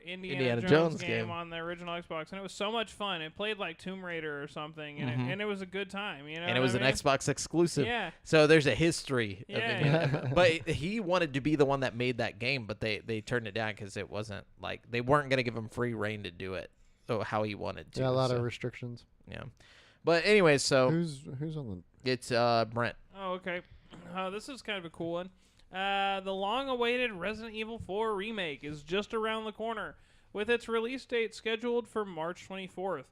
Indiana Jones game game on the original Xbox, and it was so much fun. It played like Tomb Raider or something, and it was a good time. And it was an Xbox exclusive. Yeah. So there's a history of Yeah. But he wanted to be the one that made that game, but they turned it down because it wasn't they weren't going to give him free reign to do it how he wanted to. Yeah, a lot of restrictions. Yeah. But anyway, so who's on the... It's Brent. Oh, okay. This is kind of a cool one. The long-awaited Resident Evil 4 remake is just around the corner, with its release date scheduled for March 24th.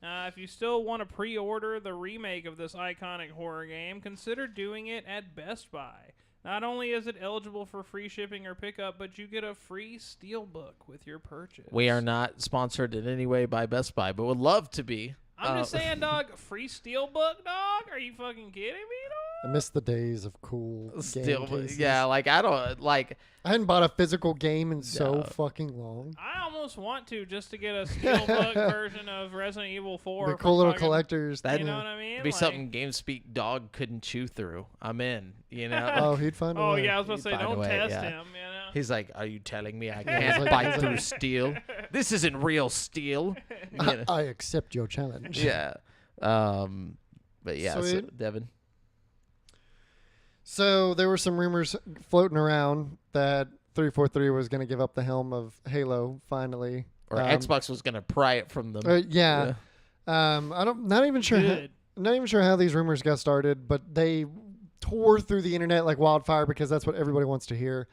If you still want to pre-order the remake of this iconic horror game, consider doing it at Best Buy. Not only is it eligible for free shipping or pickup, but you get a free Steelbook with your purchase. We are not sponsored in any way by Best Buy, but would love to be. I'm just saying, dog, free Steelbook, dog? Are you fucking kidding me, dog? I miss the days of cool game cases. Yeah, I don't I hadn't bought a physical game in so fucking long. I almost want to just to get a Steelbook version of Resident Evil 4. The cool little collectors. You know what I mean? It'd be something GameSpeak dog couldn't chew through. I'm in. Oh, he'd find a way. Oh, yeah, I was about to say, don't test yeah. him, He's like, are you telling me I can't bite through steel? This isn't real steel. I accept your challenge. Yeah. But yeah, so Devin. So there were some rumors floating around that 343 was going to give up the helm of Halo finally. Or Xbox was going to pry it from them. Yeah. Not even sure how these rumors got started, but they tore through the internet like wildfire because that's what everybody wants to hear.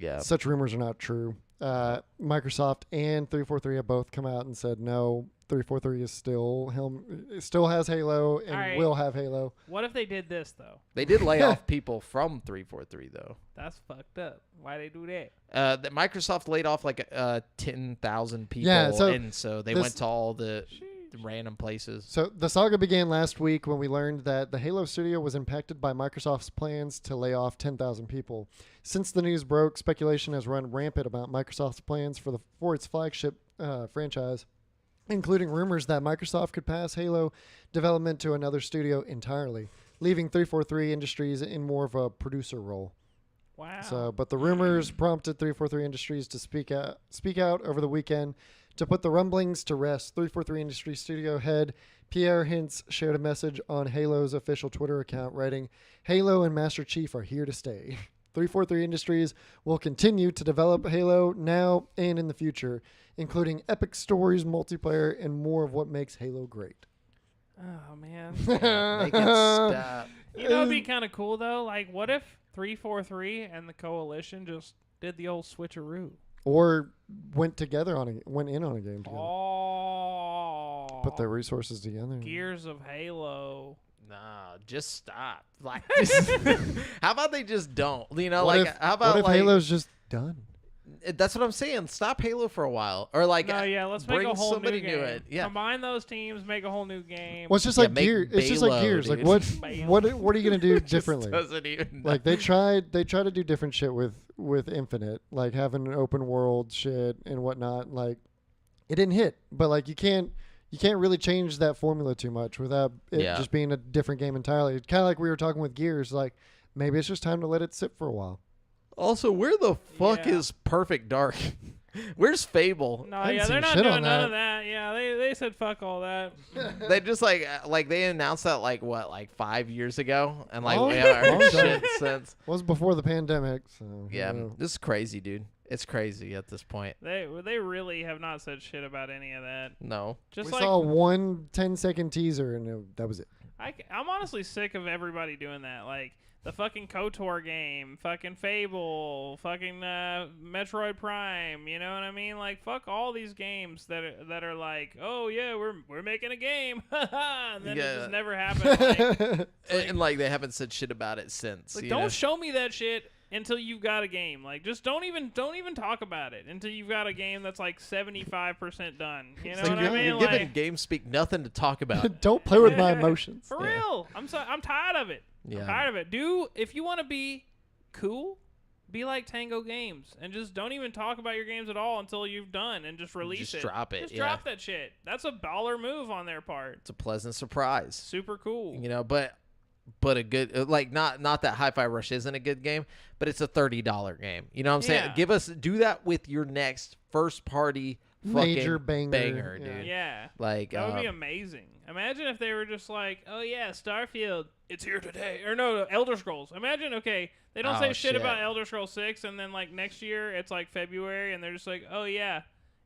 Yeah. Such rumors are not true. Microsoft and 343 have both come out and said no. 343 is still has Halo and will have Halo. What if they did this though? They did lay off people from 343 though. That's fucked up. Why they do that? Microsoft laid off 10,000 people, and so they went to all the random places. So the saga began last week when we learned that the Halo studio was impacted by Microsoft's plans to lay off 10,000 people. Since the news broke, speculation has run rampant about Microsoft's plans for its flagship franchise. including rumors that Microsoft could pass Halo development to another studio entirely, leaving 343 Industries in more of a producer role. Wow. So, but the rumors prompted 343 Industries to speak out over the weekend to put the rumblings to rest. 343 Industries studio head Pierre Hintz shared a message on Halo's official Twitter account, writing, "Halo and Master Chief are here to stay." 343 Industries will continue to develop Halo now and in the future, including epic stories, multiplayer, and more of what makes Halo great. Oh man. Make it stop. You know, it'd be kind of cool though. Like, what if 343 and the Coalition just did the old switcheroo? Or went in on a game together. Oh. Put their resources together. Gears of Halo. Nah, just stop. Like, how about they just don't? You know, What like, if, how about what if like, Halo's just done? That's what I'm saying. Stop Halo for a while, or like, No, yeah, let's make bring a whole somebody new to game. it. Yeah, Combine those teams, make a whole new game. Well, it's just Yeah, like make Gears. It's just like Balo, Gears. Like dude. what are you gonna do Just differently? doesn't even. Like they tried to do different shit with Infinite, like having an open world shit and whatnot. Like it didn't hit, but like you can't really change that formula too much without it Yeah. just being a different game entirely. It's kind of like we were talking with Gears. Like maybe it's just time to let it sit for a while. Also, where the fuck Yeah. is Perfect Dark? Where's Fable? No, I hadn't yeah, they're seen not shit doing on none that. of that. Yeah, they said fuck all that. They just like they announced that like 5 years ago, and like Oh, we haven't long heard time. shit since. Was before the pandemic, so Yeah, I don't know. this is crazy, dude. It's crazy at this point. They really have not said shit about any of that. No, Just we like saw one 10-second teaser and that was it. I'm honestly sick of everybody doing that. Like the fucking KOTOR game, fucking Fable, fucking Metroid Prime. You know what I mean? Like fuck all these games that are like, oh yeah, we're making a game, and then it Yeah. just never happened. Like, and like they haven't said shit about it since. like you don't know? show me that shit until you've got a game. Like just don't even talk about it until you've got a game that's like 75% done. You know like what I mean? You're Like giving GameSpeak nothing to talk about. Don't play with my emotions. for Yeah. real. I'm tired of it. Yeah. I'm tired of it. If you want to be cool, be like Tango Games and just don't even talk about your games at all until you've done and just release Just it. drop it, Just yeah. drop that shit. That's a baller move on their part. It's a pleasant surprise. Super cool. You know, but a good like not that Hi-Fi Rush isn't a good game, but it's a $30 game. You know what I'm saying? Yeah. Do that with your next first party Major fucking banger, dude. yeah. Yeah. Like That would be amazing. Imagine if they were just like, oh yeah, Starfield, it's here today. Or no, Elder Scrolls. Imagine, okay, they don't Oh, say shit shit. about Elder Scrolls 6, and then like next year, it's like February, and they're just like, oh yeah,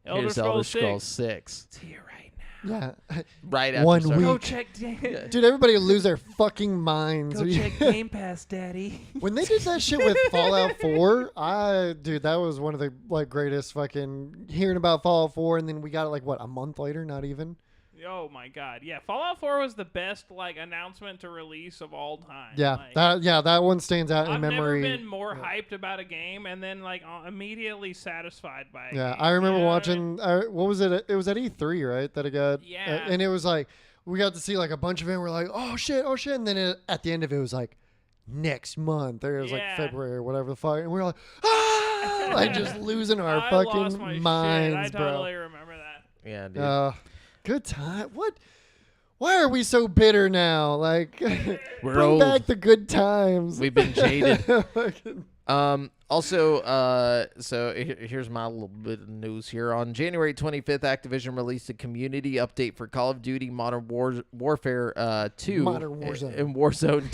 Elder here's Scrolls, Elder 6. Scrolls 6. It's here right now. Yeah. Right after 1 Star- week. Go check, Dude, everybody would lose their fucking minds. go check Game Pass, Daddy. When they did that shit with Fallout 4, that was one of the like greatest fucking hearing about Fallout 4, and then we got it like what, a month later, not even. Oh my god, yeah, Fallout 4 was the best like announcement to release of all time. Yeah, Like, that one stands out in I've memory. never been more hyped about a game and then like immediately satisfied by it. Yeah, I remember watching. What was it? It was at E3, right? That it got. Yeah. And it was like we got to see like a bunch of it. And we're like, oh shit, and then at the end of it, it was like next month, or it was like Yeah. February or whatever the fuck, and we were like, ah, like just losing our I lost my fucking shit. minds, I totally remember that. Yeah, dude. Good time. What? Why are we so bitter now? Like, We're bring old. back the good times. We've been jaded. Fucking- Also, so here's my little bit of news here. On January 25th, Activision released a community update for Call of Duty Modern Warfare 2 Modern Warzone. and Warzone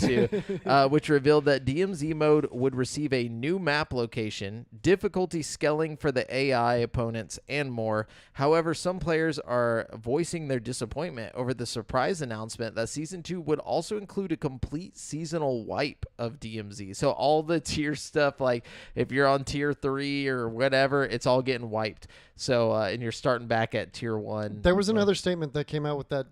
2, which revealed that DMZ mode would receive a new map location, difficulty scaling for the AI opponents, and more. However, some players are voicing their disappointment over the surprise announcement that Season 2 would also include a complete seasonal wipe of DMZ. So all the tier stuff, like if you're on tier 3 or whatever, it's all getting wiped. So and you're starting back at tier 1. There was another statement that came out with that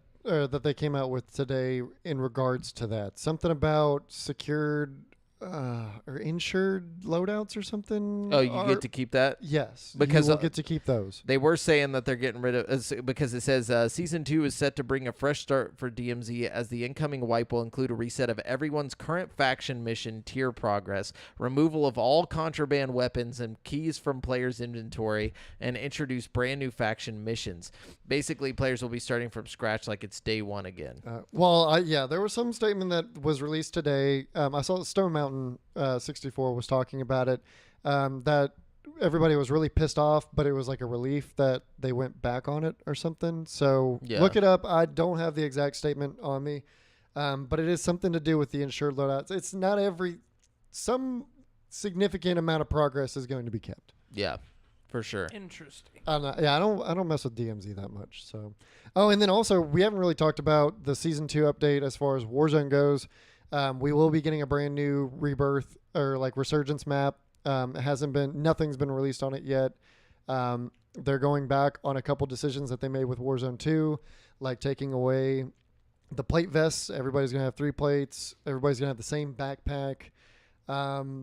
they came out with today in regards to that. Something about secured or insured loadouts or something. Oh, you get to keep that? Yes, Because, you will get to keep those. They were saying that they're getting rid of because it says Season 2 is set to bring a fresh start for DMZ as the incoming wipe will include a reset of everyone's current faction mission tier progress, removal of all contraband weapons and keys from players' inventory, and introduce brand new faction missions. Basically, players will be starting from scratch like it's day one again. There was some statement that was released today. I saw Stone Mountain 64 was talking about it, that everybody was really pissed off, but it was like a relief that they went back on it or something. So look it up. I don't have the exact statement on me, but it is something to do with the insured loadouts. It's not some significant amount of progress is going to be kept. Yeah, for sure. Interesting. I don't mess with DMZ that much. So, and then also we haven't really talked about the Season 2 update as far as Warzone goes. We will be getting a brand new rebirth or like resurgence map. Nothing's been released on it yet. They're going back on a couple decisions that they made with Warzone 2, like taking away the plate vests. Everybody's going to have 3 plates. Everybody's going to have the same backpack.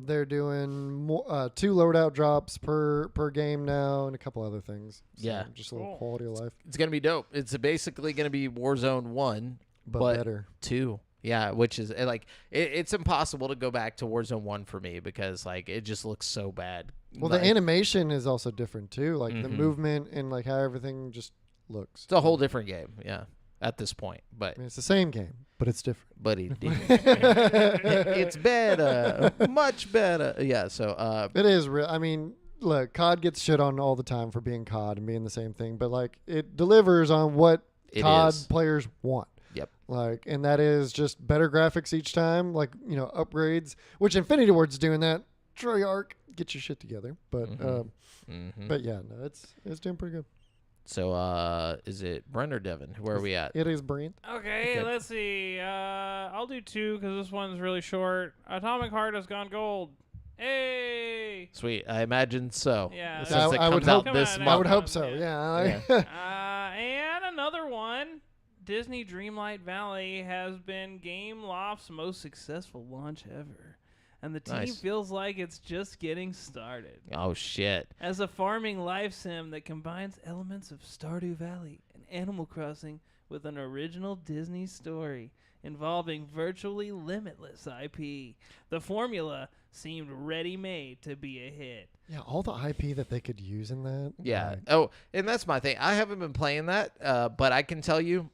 They're doing 2 loadout drops per game now and a couple other things. So Yeah. just a little quality of life. It's going to be dope. It's basically going to be Warzone 1, But better. 2. Yeah, which is like it's impossible to go back to Warzone 1 for me because like it just looks so bad. Well, like, the animation is also different too, like the movement and like how everything just looks. it's a whole different game. Yeah, at this point, but I mean, it's the same game, but it's different. it's better, much better. Yeah, so It is real. I mean, look, COD gets shit on all the time for being COD and being the same thing, but like it delivers on what It COD is. players want. Yep. Like, and that is just better graphics each time, like, upgrades, which Infinity Ward's doing that. Treyarch, get your shit together. But but yeah, no, it's doing pretty good. So is it Brent or Devin? Where are we at? It is Brent. Okay, let's see. I'll do 2 because this one's really short. Atomic Heart has gone gold. Hey! Sweet. I imagine so. Yeah. Since it I would comes out hope- this Come on, I month. would hope so. Yeah. Yeah. And another one. Disney Dreamlight Valley has been GameLoft's most successful launch ever. And the team Nice. feels like it's just getting started. Oh shit. As a farming life sim that combines elements of Stardew Valley and Animal Crossing with an original Disney story involving virtually limitless IP, the formula seemed ready-made to be a hit. Yeah, all the IP that they could use in that. Yeah. like, Oh, and that's my thing. I haven't been playing that, but I can tell you,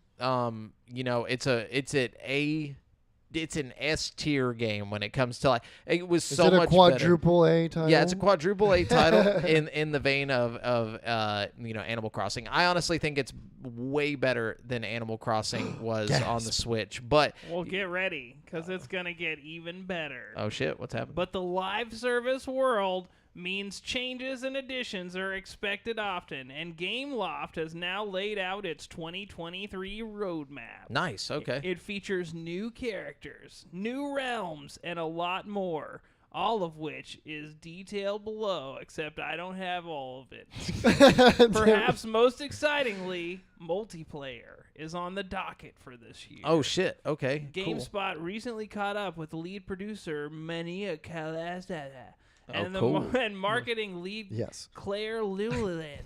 it's an S tier game when it comes to like it was is so it a much quadruple better. A title? Yeah, it's a quadruple A title in the vein of Animal Crossing. I honestly think it's way better than Animal Crossing was on the Switch. But Well, get ready, because it's going to get even better. oh shit, what's happening? But the live service world means changes and additions are expected often, and GameLoft has now laid out its 2023 roadmap. Nice. Okay. It features new characters, new realms, and a lot more, all of which is detailed below, except I don't have all of it. Perhaps most excitingly, multiplayer is on the docket for this year. Oh shit. Okay. Cool. GameSpot recently caught up with lead producer Mania Kalasada and cool. and marketing lead Yes. Claire Llewellyn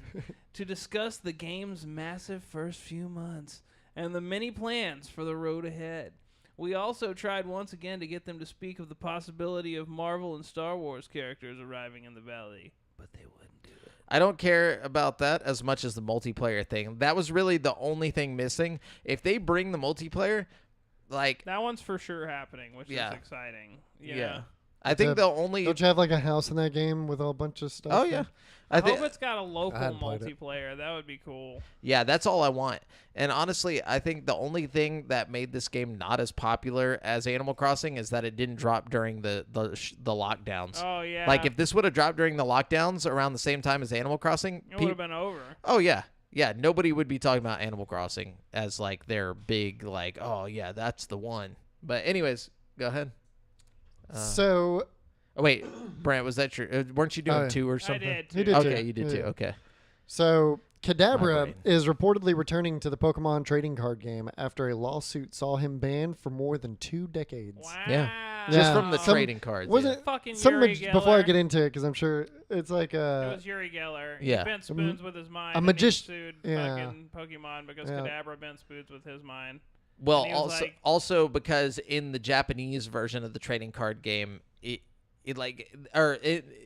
to discuss the game's massive first few months and the many plans for the road ahead. We also tried once again to get them to speak of the possibility of Marvel and Star Wars characters arriving in the valley, but they wouldn't do it. I don't care about that as much as the multiplayer thing. That was really the only thing missing. If they bring the multiplayer, like That one's for sure happening, which Yeah. is exciting. yeah. I think they'll only Don't you have like a house in that game with a bunch of stuff? Oh in? yeah. I think hope it's got a local hadn't played it. multiplayer. That would be cool. yeah, that's all I want. And honestly, I think the only thing that made this game not as popular as Animal Crossing is that it didn't drop during the lockdowns. Oh yeah. Like if this would have dropped during the lockdowns around the same time as Animal Crossing, it would have been over. oh yeah. Yeah, nobody would be talking about Animal Crossing as like their big like, oh yeah, that's the one. But anyways, go ahead. So Oh wait, Brent, was that your? Weren't you doing Oh, yeah. 2 or I something? did. He Too. did Okay, too. you did Yeah. too. Okay. So Kadabra brain. is reportedly returning to the Pokemon trading card game after a lawsuit saw him banned for more than 2 decades. Wow. Yeah. Just from the Some- trading cards. Was yeah. it Fucking some Yuri before I Geller. get into it, because I'm sure it's like It was Yuri Geller. Yeah. He bent spoons with his mind. a and he magician- sued yeah. fucking Pokemon because Yeah. Kadabra bent spoons with his mind. Well, And he was also like- also because in the Japanese version of the trading card game,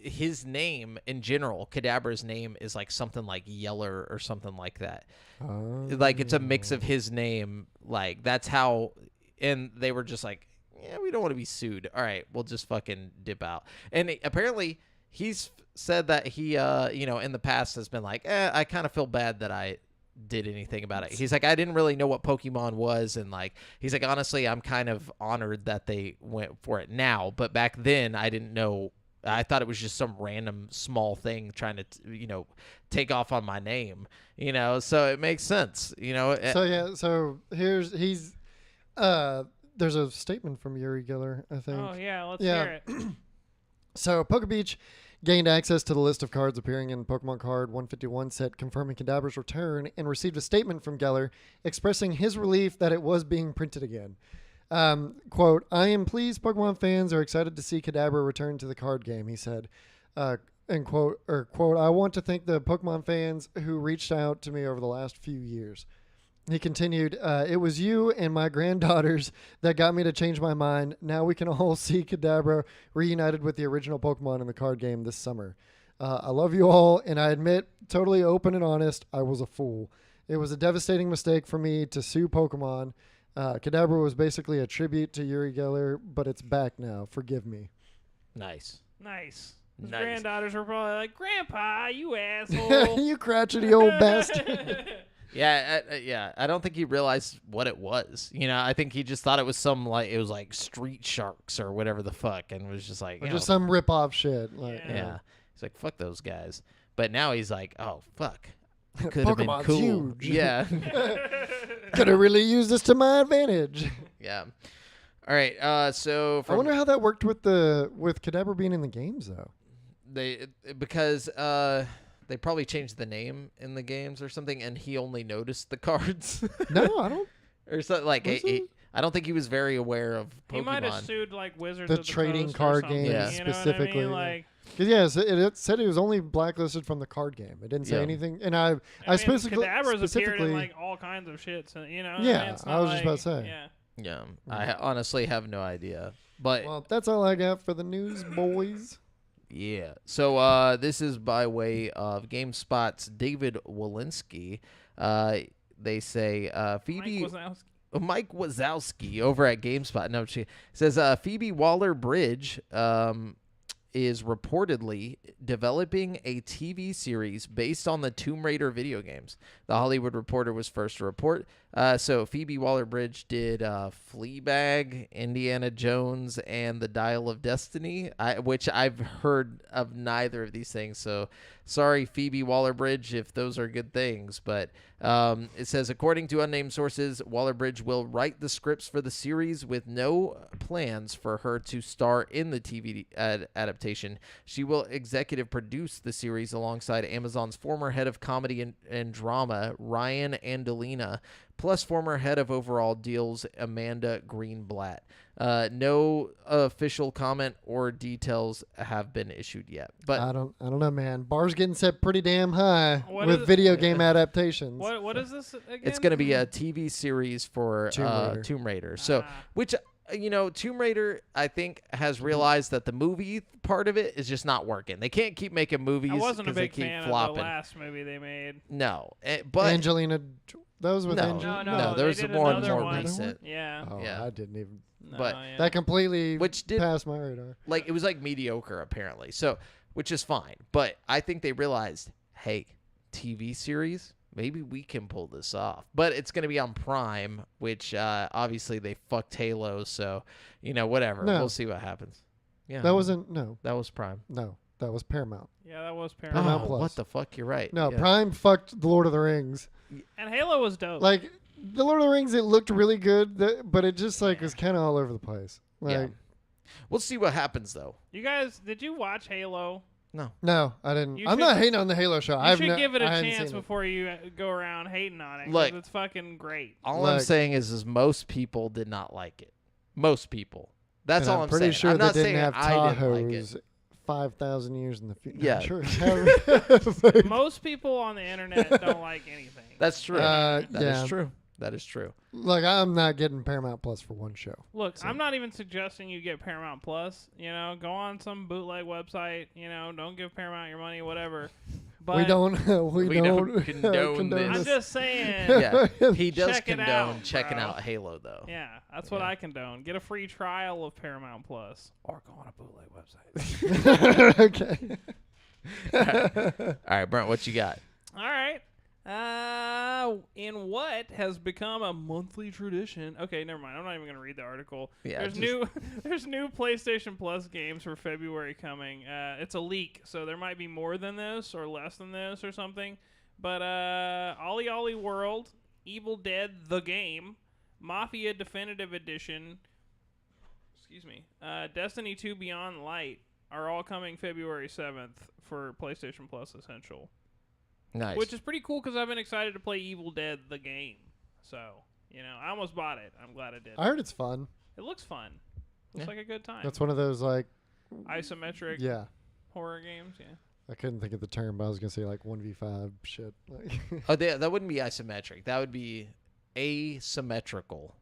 his name in general, Kadabra's name is like something like Yeller or something like that. Like it's a mix of his name. Like that's how, and they were just like, yeah, we don't want to be sued. All right, we'll just fucking dip out. And apparently he's said that he, in the past has been like, I kind of feel bad that I did anything about it. He's like, I didn't really know what Pokemon was, and like he's like, honestly, I'm kind of honored that they went for it now, but back then I didn't know. I thought it was just some random small thing trying to take off on my name, so it makes sense, So he's there's a statement from Yuri Geller, I think. Oh yeah, let's Yeah. hear it. So Pokebeach gained access to the list of cards appearing in Pokemon Card 151 set confirming Kadabra's return and received a statement from Geller expressing his relief that it was being printed again. Quote, I am pleased Pokemon fans are excited to see Kadabra return to the card game, he said. And quote, I want to thank the Pokemon fans who reached out to me over the last few years. He continued, it was you and my granddaughters that got me to change my mind. Now we can all see Kadabra reunited with the original Pokemon in the card game this summer. I love you all, and I admit, totally open and honest, I was a fool. It was a devastating mistake for me to sue Pokemon. Kadabra was basically a tribute to Yuri Geller, but it's back now. Forgive me. Nice. Nice. His Nice. granddaughters were probably like, Grandpa, you asshole. You crotchety old bastard. Yeah, I don't think he realized what it was. I think he just thought it was it was like Street Sharks or whatever the fuck, and was just like, Or just some rip-off shit. Like, yeah. He's like, fuck those guys. But now he's like, oh fuck, could have been Pokemon's cool. huge. Yeah, Could have really used this to my advantage. yeah. All right. So I from wonder how that worked with Kadabra being in the games, though. because they probably changed the name in the games or something, and he only noticed the cards. No, I don't. Or something like Was it? I don't think he was very aware of Pokemon. He might have sued like Wizards The of the trading Coast or card something, game Yeah. you know specifically, What I mean? yeah. Because it said it was only blacklisted from the card game. It didn't say Yeah. anything, and I I mean, specifically Kadabra's appeared in specifically like all kinds of shit. So, Yeah, it's I not was just about like- to say. Yeah. Yeah, I honestly have no idea. But well, that's all I got for the news, boys. yeah, so this is by way of GameSpot's David Walensky. They say Phoebe. Mike Wazowski over at GameSpot. No, she says Phoebe Waller-Bridge is reportedly developing a TV series based on the Tomb Raider video games. The Hollywood Reporter was first to report. So Phoebe Waller-Bridge did Fleabag, Indiana Jones, and The Dial of Destiny, which I've heard of neither of these things. So sorry, Phoebe Waller-Bridge, if those are good things. But it says, according to unnamed sources, Waller-Bridge will write the scripts for the series with no plans for her to star in the TV adaptation. She will executive produce the series alongside Amazon's former head of comedy and drama, Ryan Andolina, plus former head of overall deals, Amanda Greenblatt. No official comment or details have been issued yet. But I don't know, man. Bar's getting set pretty damn high What with is- video game adaptations. What is this again? it's going to be a TV series for Tomb Raider. Tomb Raider. So, Ah. which, Tomb Raider, I think, has realized that the movie part of it is just not working. They can't keep making movies I wasn't a because they big keep fan flopping. of the last movie they made. No, but Angelina, that was with No. Angelina. No, there they was did more another more one. recent. Yeah. Oh, Yeah. I didn't even. No, But yeah. That completely Which did- passed my radar. Like it was like mediocre apparently. So, which is fine. But I think they realized, hey, TV series, maybe we can pull this off. But it's going to be on Prime, which obviously they fucked Halo. So, whatever. No. We'll see what happens. Yeah, That wasn't. No, that was Prime. that was Paramount. Yeah, that was Paramount Paramount. Oh, Plus. what the fuck? You're right. No, Yeah. Prime fucked the Lord of the Rings. And Halo was dope. Like the Lord of the Rings, it looked really good, but it just was kind of all over the place. Like, Yeah. We'll see what happens though. you guys, did you watch Halo? No, I didn't. You I'm should- not hating on the Halo show. You should no, give it a I hadn't chance seen it. before you go around hating on it. 'cause Look. it's fucking great. All I'm Look. saying is most people did not like it. Most people. That's And all I'm pretty saying. sure I'm they not didn't saying have I didn't like it. Tahoes 5,000 years in the future. Yeah. Sure. Most people on the internet don't like anything. That's true. Uh, That yeah. is true. That is true. Look, I'm not getting Paramount Plus for one show. Look, So- I'm not even suggesting you get Paramount Plus. You know, go on some bootleg website. You know, don't give Paramount your money, whatever. But we don't. We don't condone this. I'm just saying. Yeah, he does Check it condone out, checking bro. out Halo though. Yeah, that's what Yeah. I condone. Get a free trial of Paramount Plus, or go on a bootleg website. Okay. All right, Brent, what you got? All right. In what has become a monthly tradition? Okay, never mind. I'm not even going to read the article. Yeah, there's just- there's new PlayStation Plus games for February coming. It's a leak, so there might be more than this or less than this or something. But Ollie Ollie World, Evil Dead the game, Mafia Definitive Edition, excuse me, Destiny 2 Beyond Light are all coming February 7th for PlayStation Plus Essential. Nice. Which is pretty cool because I've been excited to play Evil Dead the game. So, you know, I almost bought it. I'm glad I did. I heard it's fun. It looks fun. Looks Yeah. like a good time. That's one of those like. Isometric Yeah. horror games, yeah. I couldn't think of the term, but I was gonna say like 1v5 shit. Like Oh, that wouldn't be isometric. That would be asymmetrical.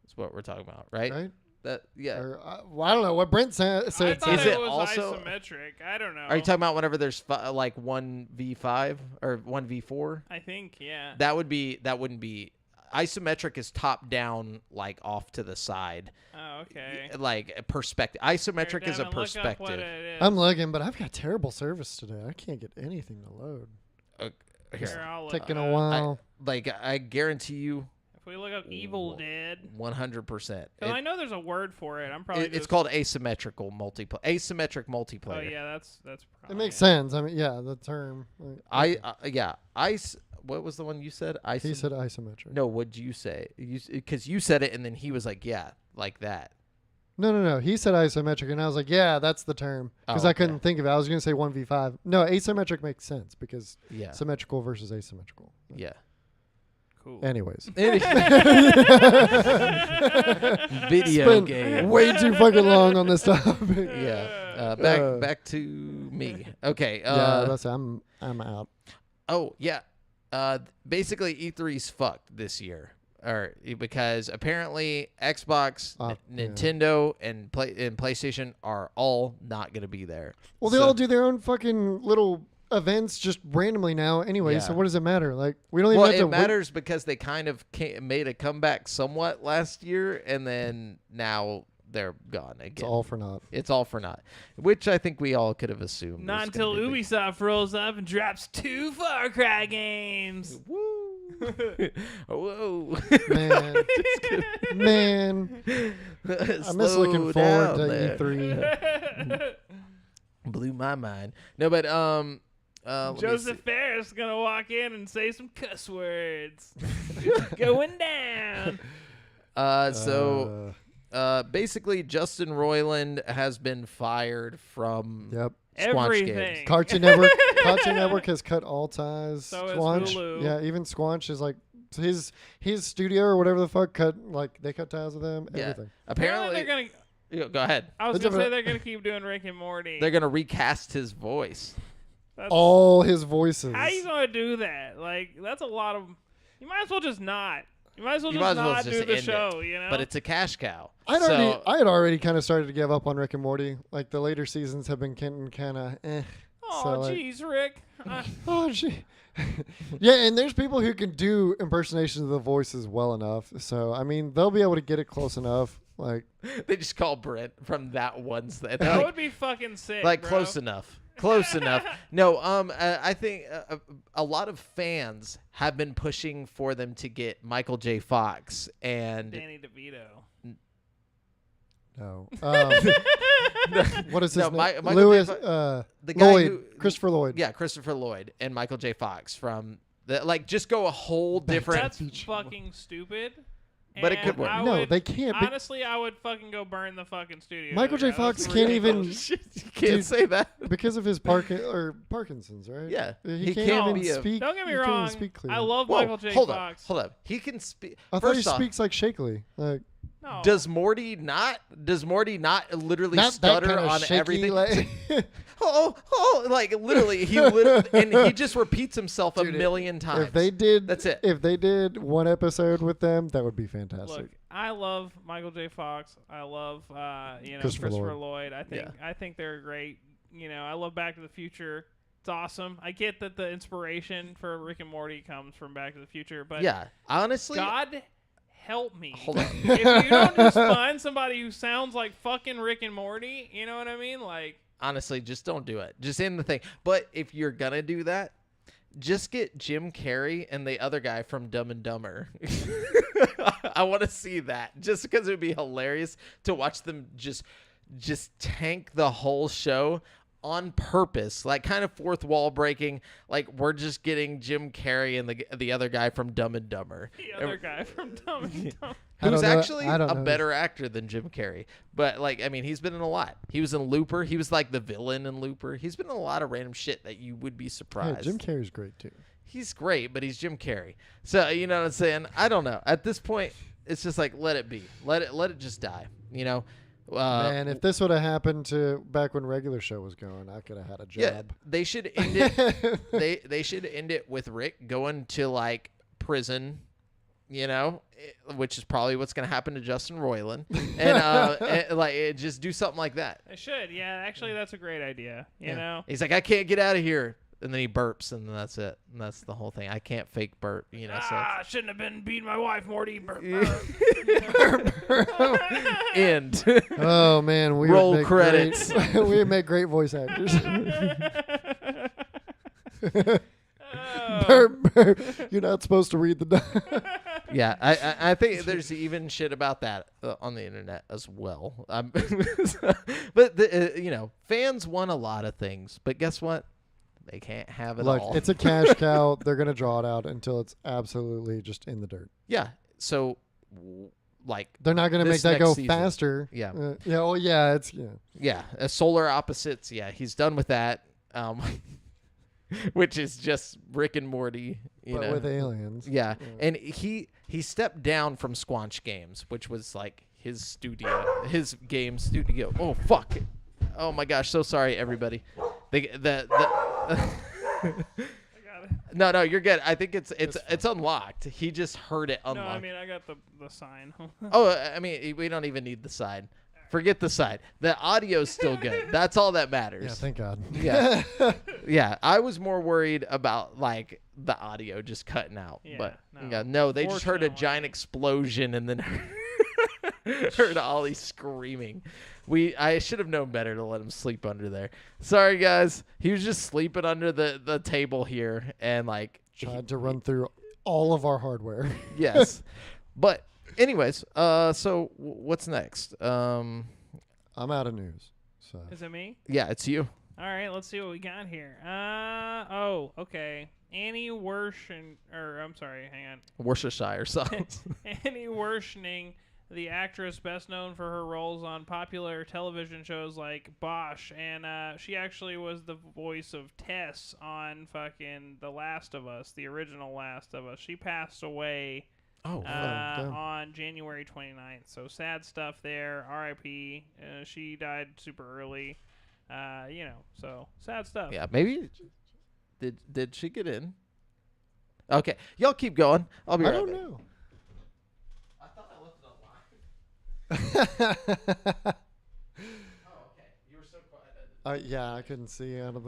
That's what we're talking about, right? right? That yeah. Or, well, I don't know what Brent said. I said thought Is it it was also- isometric. I don't know. Are you talking about whenever there's like 1v5 or 1v4? I think, yeah. That wouldn't be isometric is top down, like off to the side, Oh, okay. like a perspective. Isometric Here, is a Devin, look up what perspective. it is. I'm looking, but I've got terrible service today. I can't get anything to load. Here, Here, I'll look Taking it a up. while. like I guarantee you, If we look up Evil Dead, 100%. because I know there's a word for it. I'm probably It's just, called asymmetrical multiplayer. Asymmetric multiplayer. Oh yeah, that's It probably makes sense. I mean, yeah, the term. Like, What was the one you said? he said isometric. No, what'd you say? Because you said it, and then he was like, "Yeah, like that." No. He said isometric, and I was like, yeah, that's the term. Because Oh, I couldn't think of it. I was going to say 1v5. No, asymmetric makes sense because Yeah, symmetrical versus asymmetrical. yeah. cool. Anyways. Video Spent game. way too fucking long on this topic. Yeah. Uh, Back to me. Okay. Yeah, that's I'm out. Oh yeah. Basically, E3's fucked this year, or because apparently Xbox, Yeah. Nintendo, and PlayStation are all not gonna be there. Well, they So- all do their own fucking little events just randomly now anyway, so Yeah. what does it matter? Like, we don't even Well, have to it matters because they kind of made a comeback somewhat last year, and then now they're gone again. It's all for naught. It's all for naught, which I think we all could have assumed. Not was until gonna be the- Ubisoft rolls up and drops 2 Far Cry games. Woo! Whoa! Man. Man. I miss looking forward down to there. E3. Blew my mind. No, but let me Joseph see. Ferris gonna walk in and say some cuss words. It's going down. So basically, Justin Roiland has been fired from Yep. Squanch Everything. Games. Cartoon Network has cut all ties. So is Squanch, Hulu. yeah, even Squanch is like his studio or whatever the fuck they cut ties with them. Yeah. Everything. Apparently Apparently, they're gonna. Yeah, go ahead. I was Let's gonna have say a- they're gonna keep doing Rick and Morty. They're gonna recast his voice. That's, All his voices. how you gonna do that? Like that's a lot of. You might as well just not. You might as well You just might as well not just do the end it. show. You know. But it's a cash cow. I So- had already kind of started to give up on Rick and Morty. Like the later seasons have been kind of Oh, so, like- jeez, Rick. Oh, gee. Yeah, and there's people who can do impersonations of the voices well enough. So, I mean, they'll be able to get it close enough. Like, They just call Brent from that one. that Like, would be fucking sick. like bro. close enough. Close enough. No, I think a lot of fans have been pushing for them to get Michael J. Fox and Danny DeVito. no. What is his No, name? Michael J. Lewis, the guy Lloyd. who Christopher Lloyd. Yeah, Christopher Lloyd and Michael J. Fox from the just go a whole different. That's fucking stupid. but it could work. No, they can't. Honestly, I would fucking go burn the fucking studio. Michael J. That was Fox can't even ridiculous. You can't Dude, say that. because of his Parkinson's, right? Yeah, he he can't can't even be a- speak. Don't get me he can't even wrong. speak clearly. I love Whoa, Michael J. hold Fox. up, hold up. He can speak. I thought he First off, speaks like shakily. Like No. does Morty not literally not that stutter kind of on shaky, everything? Like, Like literally, and he just repeats himself Dude, a million times. if they did, That's it. If they did one episode with them, that would be fantastic. Look, I love Michael J. Fox. I love Christopher Christopher Lloyd. Lloyd. I think they're great. I love Back to the Future. It's awesome. I get that the inspiration for Rick and Morty comes from Back to the Future, but Yeah, honestly, God help me. hold on. If you don't just find somebody who sounds like fucking Rick and Morty, you know what I mean? Like, Honestly, just don't do it. Just end the thing. But if you're gonna do that, just get Jim Carrey and the other guy from Dumb and Dumber. I want to see that, just because it would be hilarious to watch them just tank the whole show on purpose, like kind of fourth wall breaking. Like we're just getting Jim Carrey and the other guy from Dumb and Dumber. the other guy from Dumb and Dumber. I Who's don't know- actually I don't a know. better actor than Jim Carrey. But, like, I mean, he's been in a lot. He was in Looper. He was, like, the villain in Looper. He's been in a lot of random shit that you would be Yeah, surprised. Jim Carrey's great too. He's great, but he's Jim Carrey. So, you know what I'm saying? I don't know. At this point, it's just like, let it be. Let it just die, you know? Man, if this would have happened to back when regular show was going, I could have had a yeah, job. they should end it. they should end it with Rick going to, like, prison, you know, which is probably what's going to happen to Justin Roiland. And just do something like that. I should. Yeah, actually, that's a great idea. You know? He's like, I can't get out of here. And then he burps, and then that's it. And that's the whole thing. I can't fake burp, you know. So I shouldn't have been beating my wife, Morty. end. Oh man, we Roll would make credits. Great, we would make great voice actors. Burp, burp. You're not supposed to read the. Yeah, I think there's even shit about that on the internet as well. But fans want a lot of things, but guess what? They can't have it Look, all. it's a cash cow. They're gonna draw it out until it's absolutely just in the dirt. Yeah. So, They're not gonna make This that go next season. faster. Yeah. Yeah. Oh yeah. It's yeah. yeah, solar opposites. Yeah, he's done with that. Which is just Rick and Morty, you But know. with aliens. Yeah, and he stepped down from Squanch Games, which was like his game studio. Oh fuck! Oh my gosh, so sorry everybody. The I got it. no, you're good. I think it's unlocked. He just heard it unlocked. No, I mean, I got the sign. Oh, I mean, we don't even need the side. Forget the side. The audio's still good. That's all that matters. Yeah. Thank God. Yeah. Yeah, I was more worried about like the audio just cutting out, Yeah, but no. no, they just heard a Fortunately. giant explosion and then heard Ollie screaming. I should have known better to let him sleep under there. Sorry guys, he was just sleeping under the table here and like Tried to run through all of our hardware. yes, but anyways, so what's next? I'm out of news. So Is it me? Yeah, it's you. All right, let's see what we got here. Okay. Annie hang on. Worcestershire songs. Annie Wershning, the actress best known for her roles on popular television shows like Bosch, and she actually was the voice of Tess on fucking The Last of Us, the original Last of Us. She passed away Oh, damn. on January 29th. So sad stuff there. R.I.P. She died super early. So sad stuff. yeah. Maybe did she get in? Okay, y'all keep going. I'll be I right don't back. know. I thought I left it online. Oh, okay. You were so quiet. Yeah, I couldn't see out of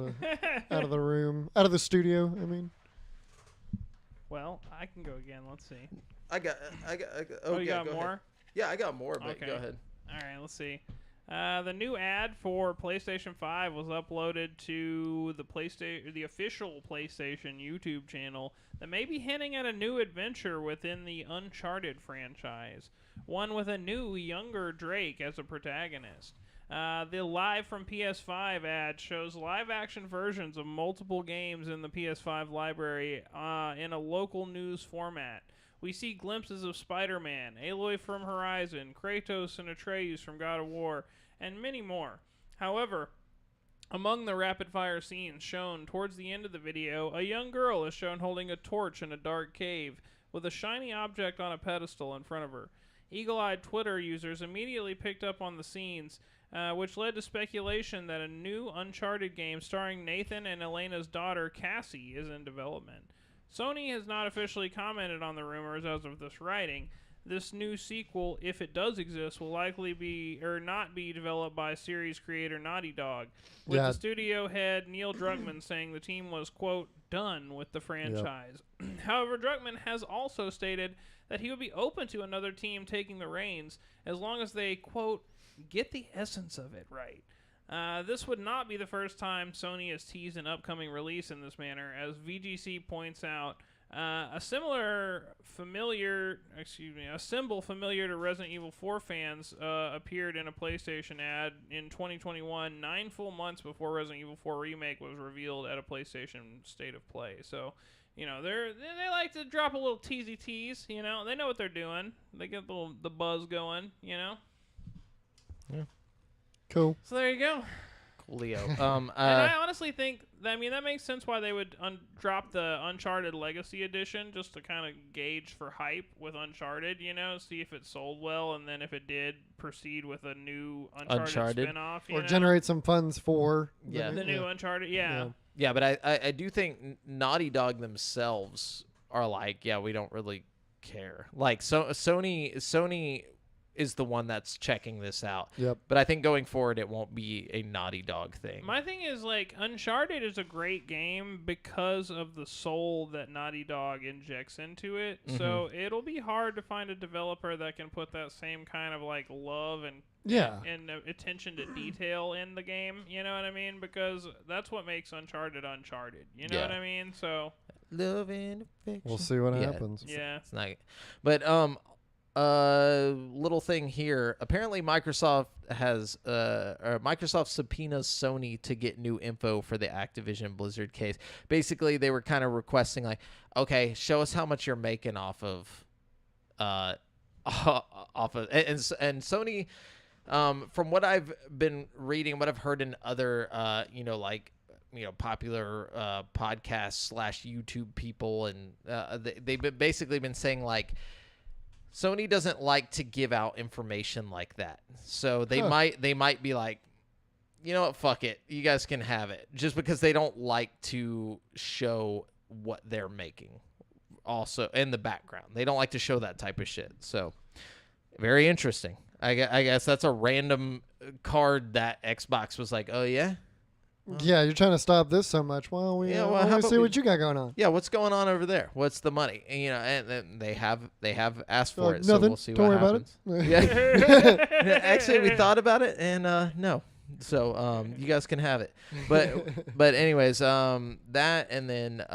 the room, out of the studio. I mean, Well, I can go again. Let's see. I got. Oh, you yeah, got go more? ahead. Yeah, I got more, but Okay. go ahead. All right, let's see. The new ad for PlayStation 5 was uploaded to the official PlayStation YouTube channel that may be hinting at a new adventure within the Uncharted franchise, one with a new, younger Drake as a protagonist. The Live from PS5 ad shows live-action versions of multiple games in the PS5 library in a local news format. We see glimpses of Spider-Man, Aloy from Horizon, Kratos and Atreus from God of War, and many more. However, among the rapid-fire scenes shown towards the end of the video, a young girl is shown holding a torch in a dark cave with a shiny object on a pedestal in front of her. Eagle-eyed Twitter users immediately picked up on the scenes, which led to speculation that a new Uncharted game starring Nathan and Elena's daughter, Cassie, is in development. Sony has not officially commented on the rumors as of this writing. This new sequel, if it does exist, will likely be or not be developed by series creator Naughty Dog, with the studio head Neil Druckmann saying the team was, quote, done with the franchise. Yep. However, Druckmann has also stated that he would be open to another team taking the reins as long as they, quote, get the essence of it right. This would not be the first time Sony has teased an upcoming release in this manner, as VGC points out. A symbol familiar to Resident Evil 4 fans appeared in a PlayStation ad in 2021, 9 full months before Resident Evil 4 Remake was revealed at a PlayStation State of Play. So, you know, they like to drop a little teasy tease. You know, they know what they're doing. They get the buzz going. You know. Yeah. Cool. So there you go. Leo. And I honestly think, that makes sense why they would drop the Uncharted Legacy Edition, just to kind of gauge for hype with Uncharted, you know, see if it sold well, and then if it did, proceed with a new Uncharted spinoff. Or generate some funds for the new Uncharted, Yeah, but I do think Naughty Dog themselves are like, yeah, we don't really care. Like, Sony is the one that's checking this out. Yep. But I think going forward, it won't be a Naughty Dog thing. My thing is, like, Uncharted is a great game because of the soul that Naughty Dog injects into it. Mm-hmm. So it'll be hard to find a developer that can put that same kind of, like, love and attention to detail in the game. You know what I mean? Because that's what makes Uncharted Uncharted. You know what I mean? So love and affection. We'll see what happens. Yeah. It's not. But little thing here. Apparently, Microsoft subpoenas Sony to get new info for the Activision Blizzard case. Basically, they were kind of requesting, like, okay, show us how much you're making off of, and Sony. From what I've been reading, what I've heard in other, popular podcasts / YouTube people, and they've basically been saying, like, Sony doesn't like to give out information like that. So they might be like, you know what, fuck it. You guys can have it. Just because they don't like to show what they're making also in the background. They don't like to show that type of shit. So very interesting. I guess that's a random card that Xbox was like, oh, yeah? Yeah, you're trying to stop this so much. Well, we see what you got going on. Yeah, what's going on over there? What's the money? And, and they have asked for it, nothing. So we'll see Don't what happens. Yeah. Actually, we thought about it, and no. So you guys can have it. But anyways, that, and then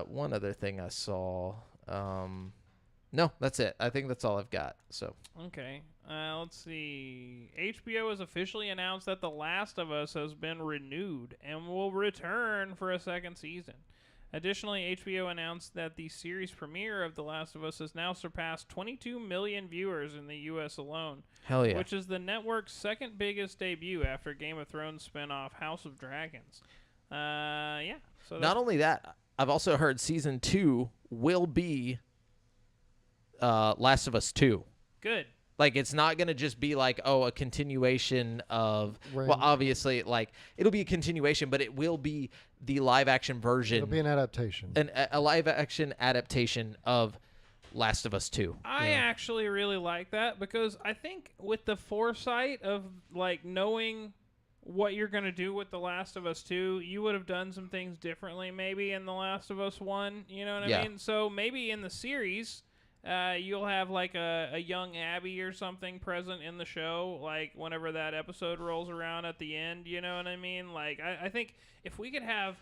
one other thing I saw. No, that's it. I think that's all I've got. So okay. Let's see. HBO has officially announced that The Last of Us has been renewed and will return for a second season. Additionally, HBO announced that the series premiere of The Last of Us has now surpassed 22 million viewers in the U.S. alone. Hell yeah. Which is the network's second biggest debut after Game of Thrones spinoff House of Dragons. Yeah. So not only that, I've also heard season 2 will be Last of Us 2. Good. Like, it's not going to just be like, oh, a continuation of, well, obviously, like, it'll be a continuation, but it will be the live-action version. It'll be an adaptation. A live-action adaptation of Last of Us 2. I actually really like that, because I think with the foresight of, like, knowing what you're going to do with The Last of Us 2, you would have done some things differently maybe in The Last of Us 1, you know what I mean? So maybe in the series... you'll have like a young Abby or something present in the show, like whenever that episode rolls around at the end, you know what I mean? Like, I think if we could have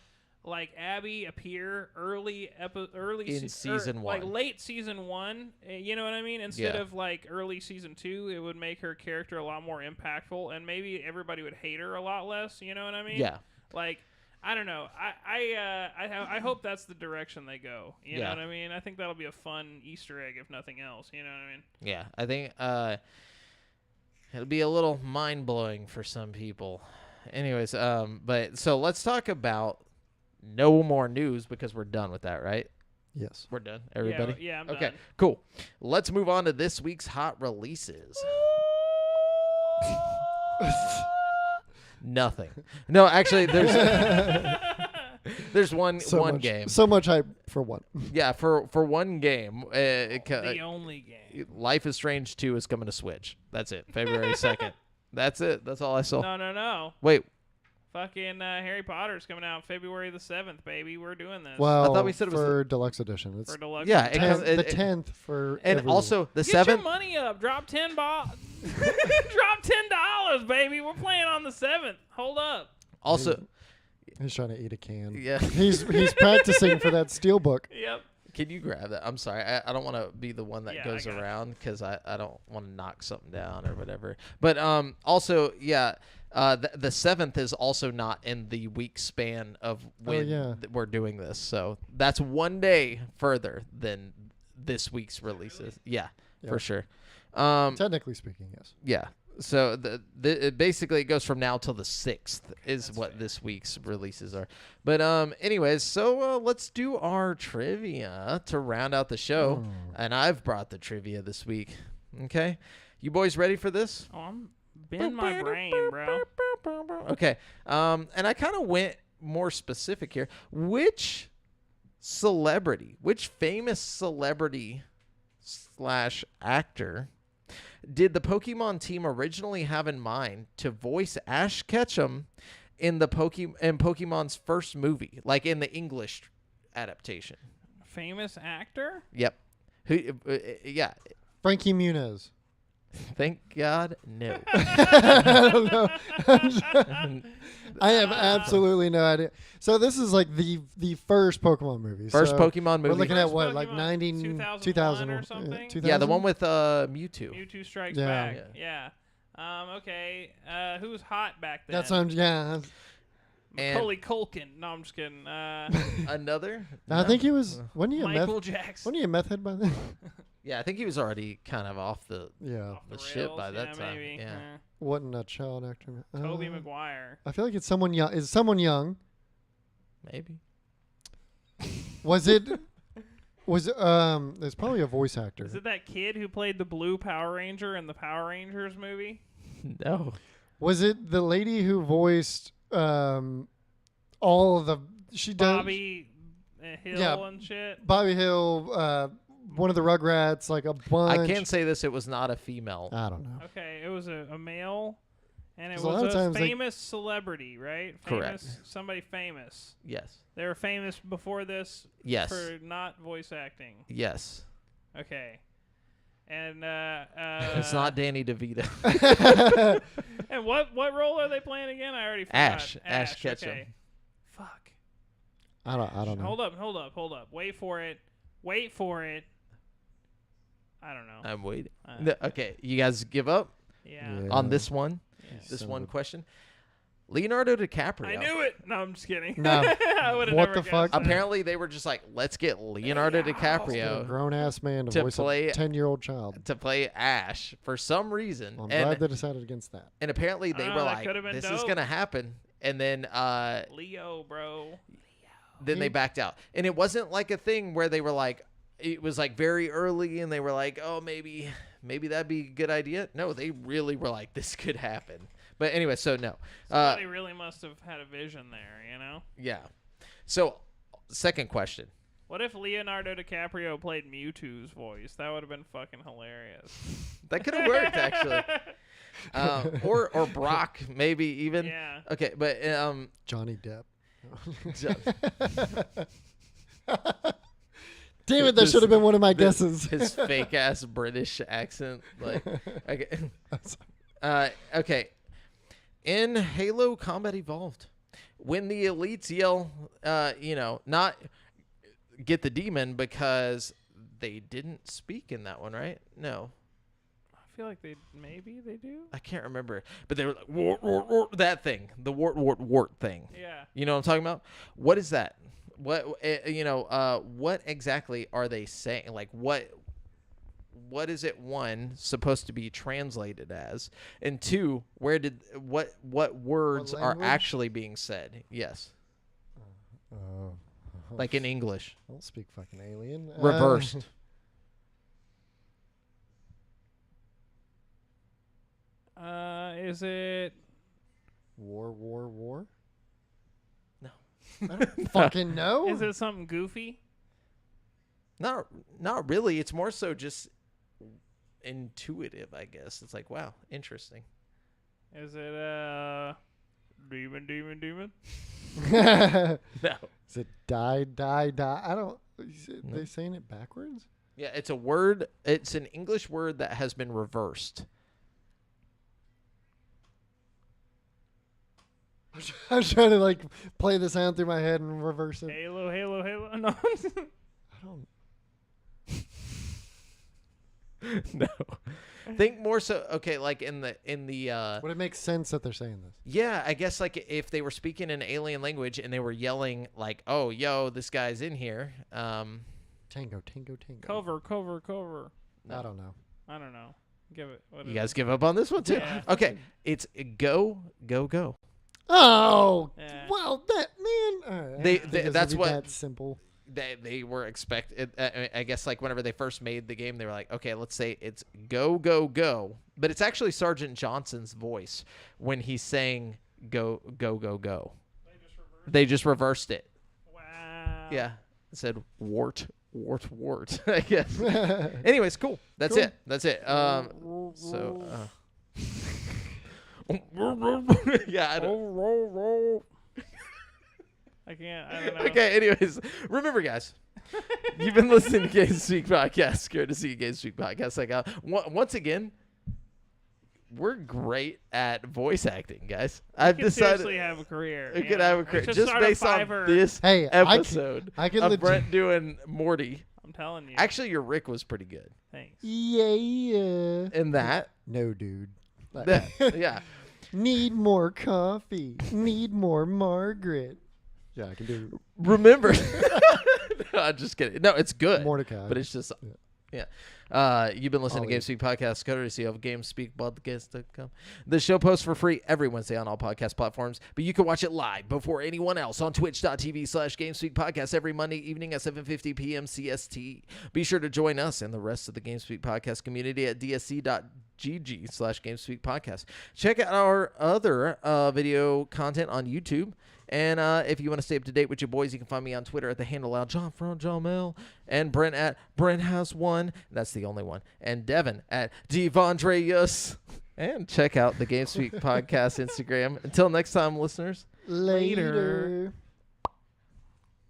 like Abby appear early season 1, like late season 1, you know what I mean? Instead of like early season 2, it would make her character a lot more impactful, and maybe everybody would hate her a lot less, you know what I mean? Yeah. Like, I don't know. I hope that's the direction they go. You know Yeah. what I mean? I think that'll be a fun Easter egg, if nothing else. You know what I mean? Yeah, I think it'll be a little mind blowing for some people. Anyways, but so let's talk about no more news because we're done with that, right? Yes. We're done, everybody. Yeah, I'm Okay, done. cool. Let's move on to this week's hot releases. Nothing. No, actually, there's one much, game. So much hype for one. Yeah, for one game. The only game. Life is Strange 2 is coming to Switch. That's it. February 2nd. That's it. That's all I saw. No. Wait, Fucking Harry Potter's coming out February the 7th, baby. We're doing this. Well, I thought we said it was for deluxe edition. It's for deluxe. yeah, it edition. comes- the it- 10th for and everyone. also the Get your 7th. money up. Drop $10. Drop $10, baby. We're playing on the 7th. Hold up. Also, he's trying to eat a can. yeah. He's practicing for that steel book. Yep. Can you grab that? I'm sorry. I don't want to be the one that Yeah, goes I got it. around because I don't want to knock something down or whatever. But also, yeah, the 7th is also not in the week span of when yeah. we're doing this. So that's one day further than this week's releases. Yeah, Yeah. for sure. Technically speaking, yes. Yeah. So it basically it goes from now till the 6th is That's what fair. this week's releases are. But anyways, so let's do our trivia to round out the show. And I've brought the trivia this week. Okay. You boys ready for this? Oh, I'm bend my brain, bro. Okay. And I kind of went more specific here. Which famous celebrity / actor did the Pokemon team originally have in mind to voice Ash Ketchum in Pokemon's first movie, like in the English adaptation? Famous actor? Yep. Who? Yeah. Frankie Muniz. Thank God, no. I don't know. I have absolutely no idea. So this is like the first Pokemon movie. First so Pokemon We're movie. looking at First what, like Pokemon, 90, 2001 2000 or something? 2000? Yeah, the one with Mewtwo. Mewtwo Strikes Yeah. Back. Yeah. Okay. Who's hot back then? That's yeah. And- Macaulay Culkin. No, I'm just kidding. Another? I No. think he was. Wasn't he a meth? Michael Jackson. Wasn't he a meth head by then? Yeah, I think he was already kind of off the yeah. Off the the shit rails, by that yeah, time. Maybe. Yeah. What in a child actor? Tobey Maguire. I feel like it's someone young. Is someone young? Maybe. Was it? There's probably a voice actor. Is it that kid who played the blue Power Ranger in the Power Rangers movie? No. Was it the lady who voiced all of the? She does. Bobby Hill Yeah. and shit. Bobby Hill, one of the Rugrats, like a bunch. I can say this, it was not a female. I don't know. Okay, it was a male, and it 'Cause a lot was of a times they- famous celebrity, right? Correct. Somebody famous. Yes. They were famous before this Yes. for not voice acting. Yes. Okay. And It's not Danny DeVito. And what role are they playing again? I already forgot. Ash Ketchum. Okay. Fuck. I don't know. Hold up. Wait for it. I don't know. I'm waiting. Uh, No, okay, you guys give up yeah. Yeah. on this one? Yeah. This Son one of a- question? Leonardo DiCaprio. I knew it. No, I'm just kidding. No. I would've What never the fuck? guessed that. Apparently, they were just like, let's get Leonardo A DiCaprio grown ass man to To voice play- a 10-year-old child. to play Ash for some reason. I'm and, glad they decided against that. and apparently, they I don't were know, that like, could've been this is dope. going to happen. And then Leo, bro. they backed out. And it wasn't like a thing where they were like, it was like very early and they were like, oh, maybe that'd be a good idea. No, they really were like, this could happen. But anyway, so no. Somebody really must have had a vision there, you know? Yeah. So, second question. What if Leonardo DiCaprio played Mewtwo's voice? That would have been fucking hilarious. That could have worked, actually. Or Brock, maybe even. Yeah. Okay, but Johnny Depp. His- Damn it, that should have been one of my guesses. his fake ass British accent, like okay. Okay. In Halo Combat Evolved, when the elites yell, not get the demon because they didn't speak in that one, right? No. feel like maybe they do. I can't remember, but they were like wart, that thing, the wart thing. Yeah. You know what I'm talking about? What is that? What exactly are they saying? Like what is it, one, supposed to be translated as? And two, what words are language? actually being said? Yes. Like in English. I don't speak fucking alien. Reversed. Is it? War? No. I don't fucking know. Is it something goofy? Not really. It's more so just intuitive, I guess. It's like, wow, interesting. Is it demon? No. Is it die? I don't. They saying it backwards? Yeah, it's a word. It's an English word that has been reversed. I'm trying to like play the sound through my head and reverse it. Halo. No. I don't. No. Think more so. Okay, like in the. Would it make sense that they're saying this? Yeah, I guess like if they were speaking an alien language and they were yelling like, "Oh, yo, this guy's in here." Tango. Cover. No. I don't know. I don't know. Give it. What You is guys it? give up on this one too? Yeah. Okay, it's go. Oh, Yeah. well, that man. All right, They- I didn't think it was that's gonna be what- That simple. They were I guess like whenever they first made the game, they were like, okay, let's say it's go, but it's actually Sergeant Johnson's voice when he's saying go. They just reversed it. Wow. Yeah, it said wart. I guess. Anyways, cool. That's Cool. it. So. Yeah. I don't, Roll. I can't. I don't know. Okay, anyways, remember, guys, you've been listening to Game Speak Podcast, courtesy of Game Speak Podcast. Like, once again, we're great at voice acting, guys. I've You could decided seriously have a career. we you could know? have a We career should just start a based on Fiverr. this Hey, episode I can of legit. Brent doing Morty. I'm telling you. Actually, your Rick was pretty good Thanks. Yeah. in that. No, dude. Yeah. Need more coffee. Need more Margaret. Yeah, I can do Remember. No, I'm just kidding. No, it's good. Mordecai. But it's just, Yeah. You've been listening to Always. GameSpeak Podcast, courtesy of GameSpeakPodcast.com. The show posts for free every Wednesday on all podcast platforms, but you can watch it live before anyone else on twitch.tv/GameSpeak Podcast every Monday evening at 7:50 p.m. CST. Be sure to join us and the rest of the GameSpeak Podcast community at dsc.gg/GameSpeak Podcast. Check out our other video content on YouTube. And if you want to stay up to date with your boys, you can find me on Twitter at the handle out John from John Mel, and Brent at BrentHouse1. That's the only one. And Devin at Devondreus. And check out the GameSpeak Podcast Instagram. Until next time, listeners. Later.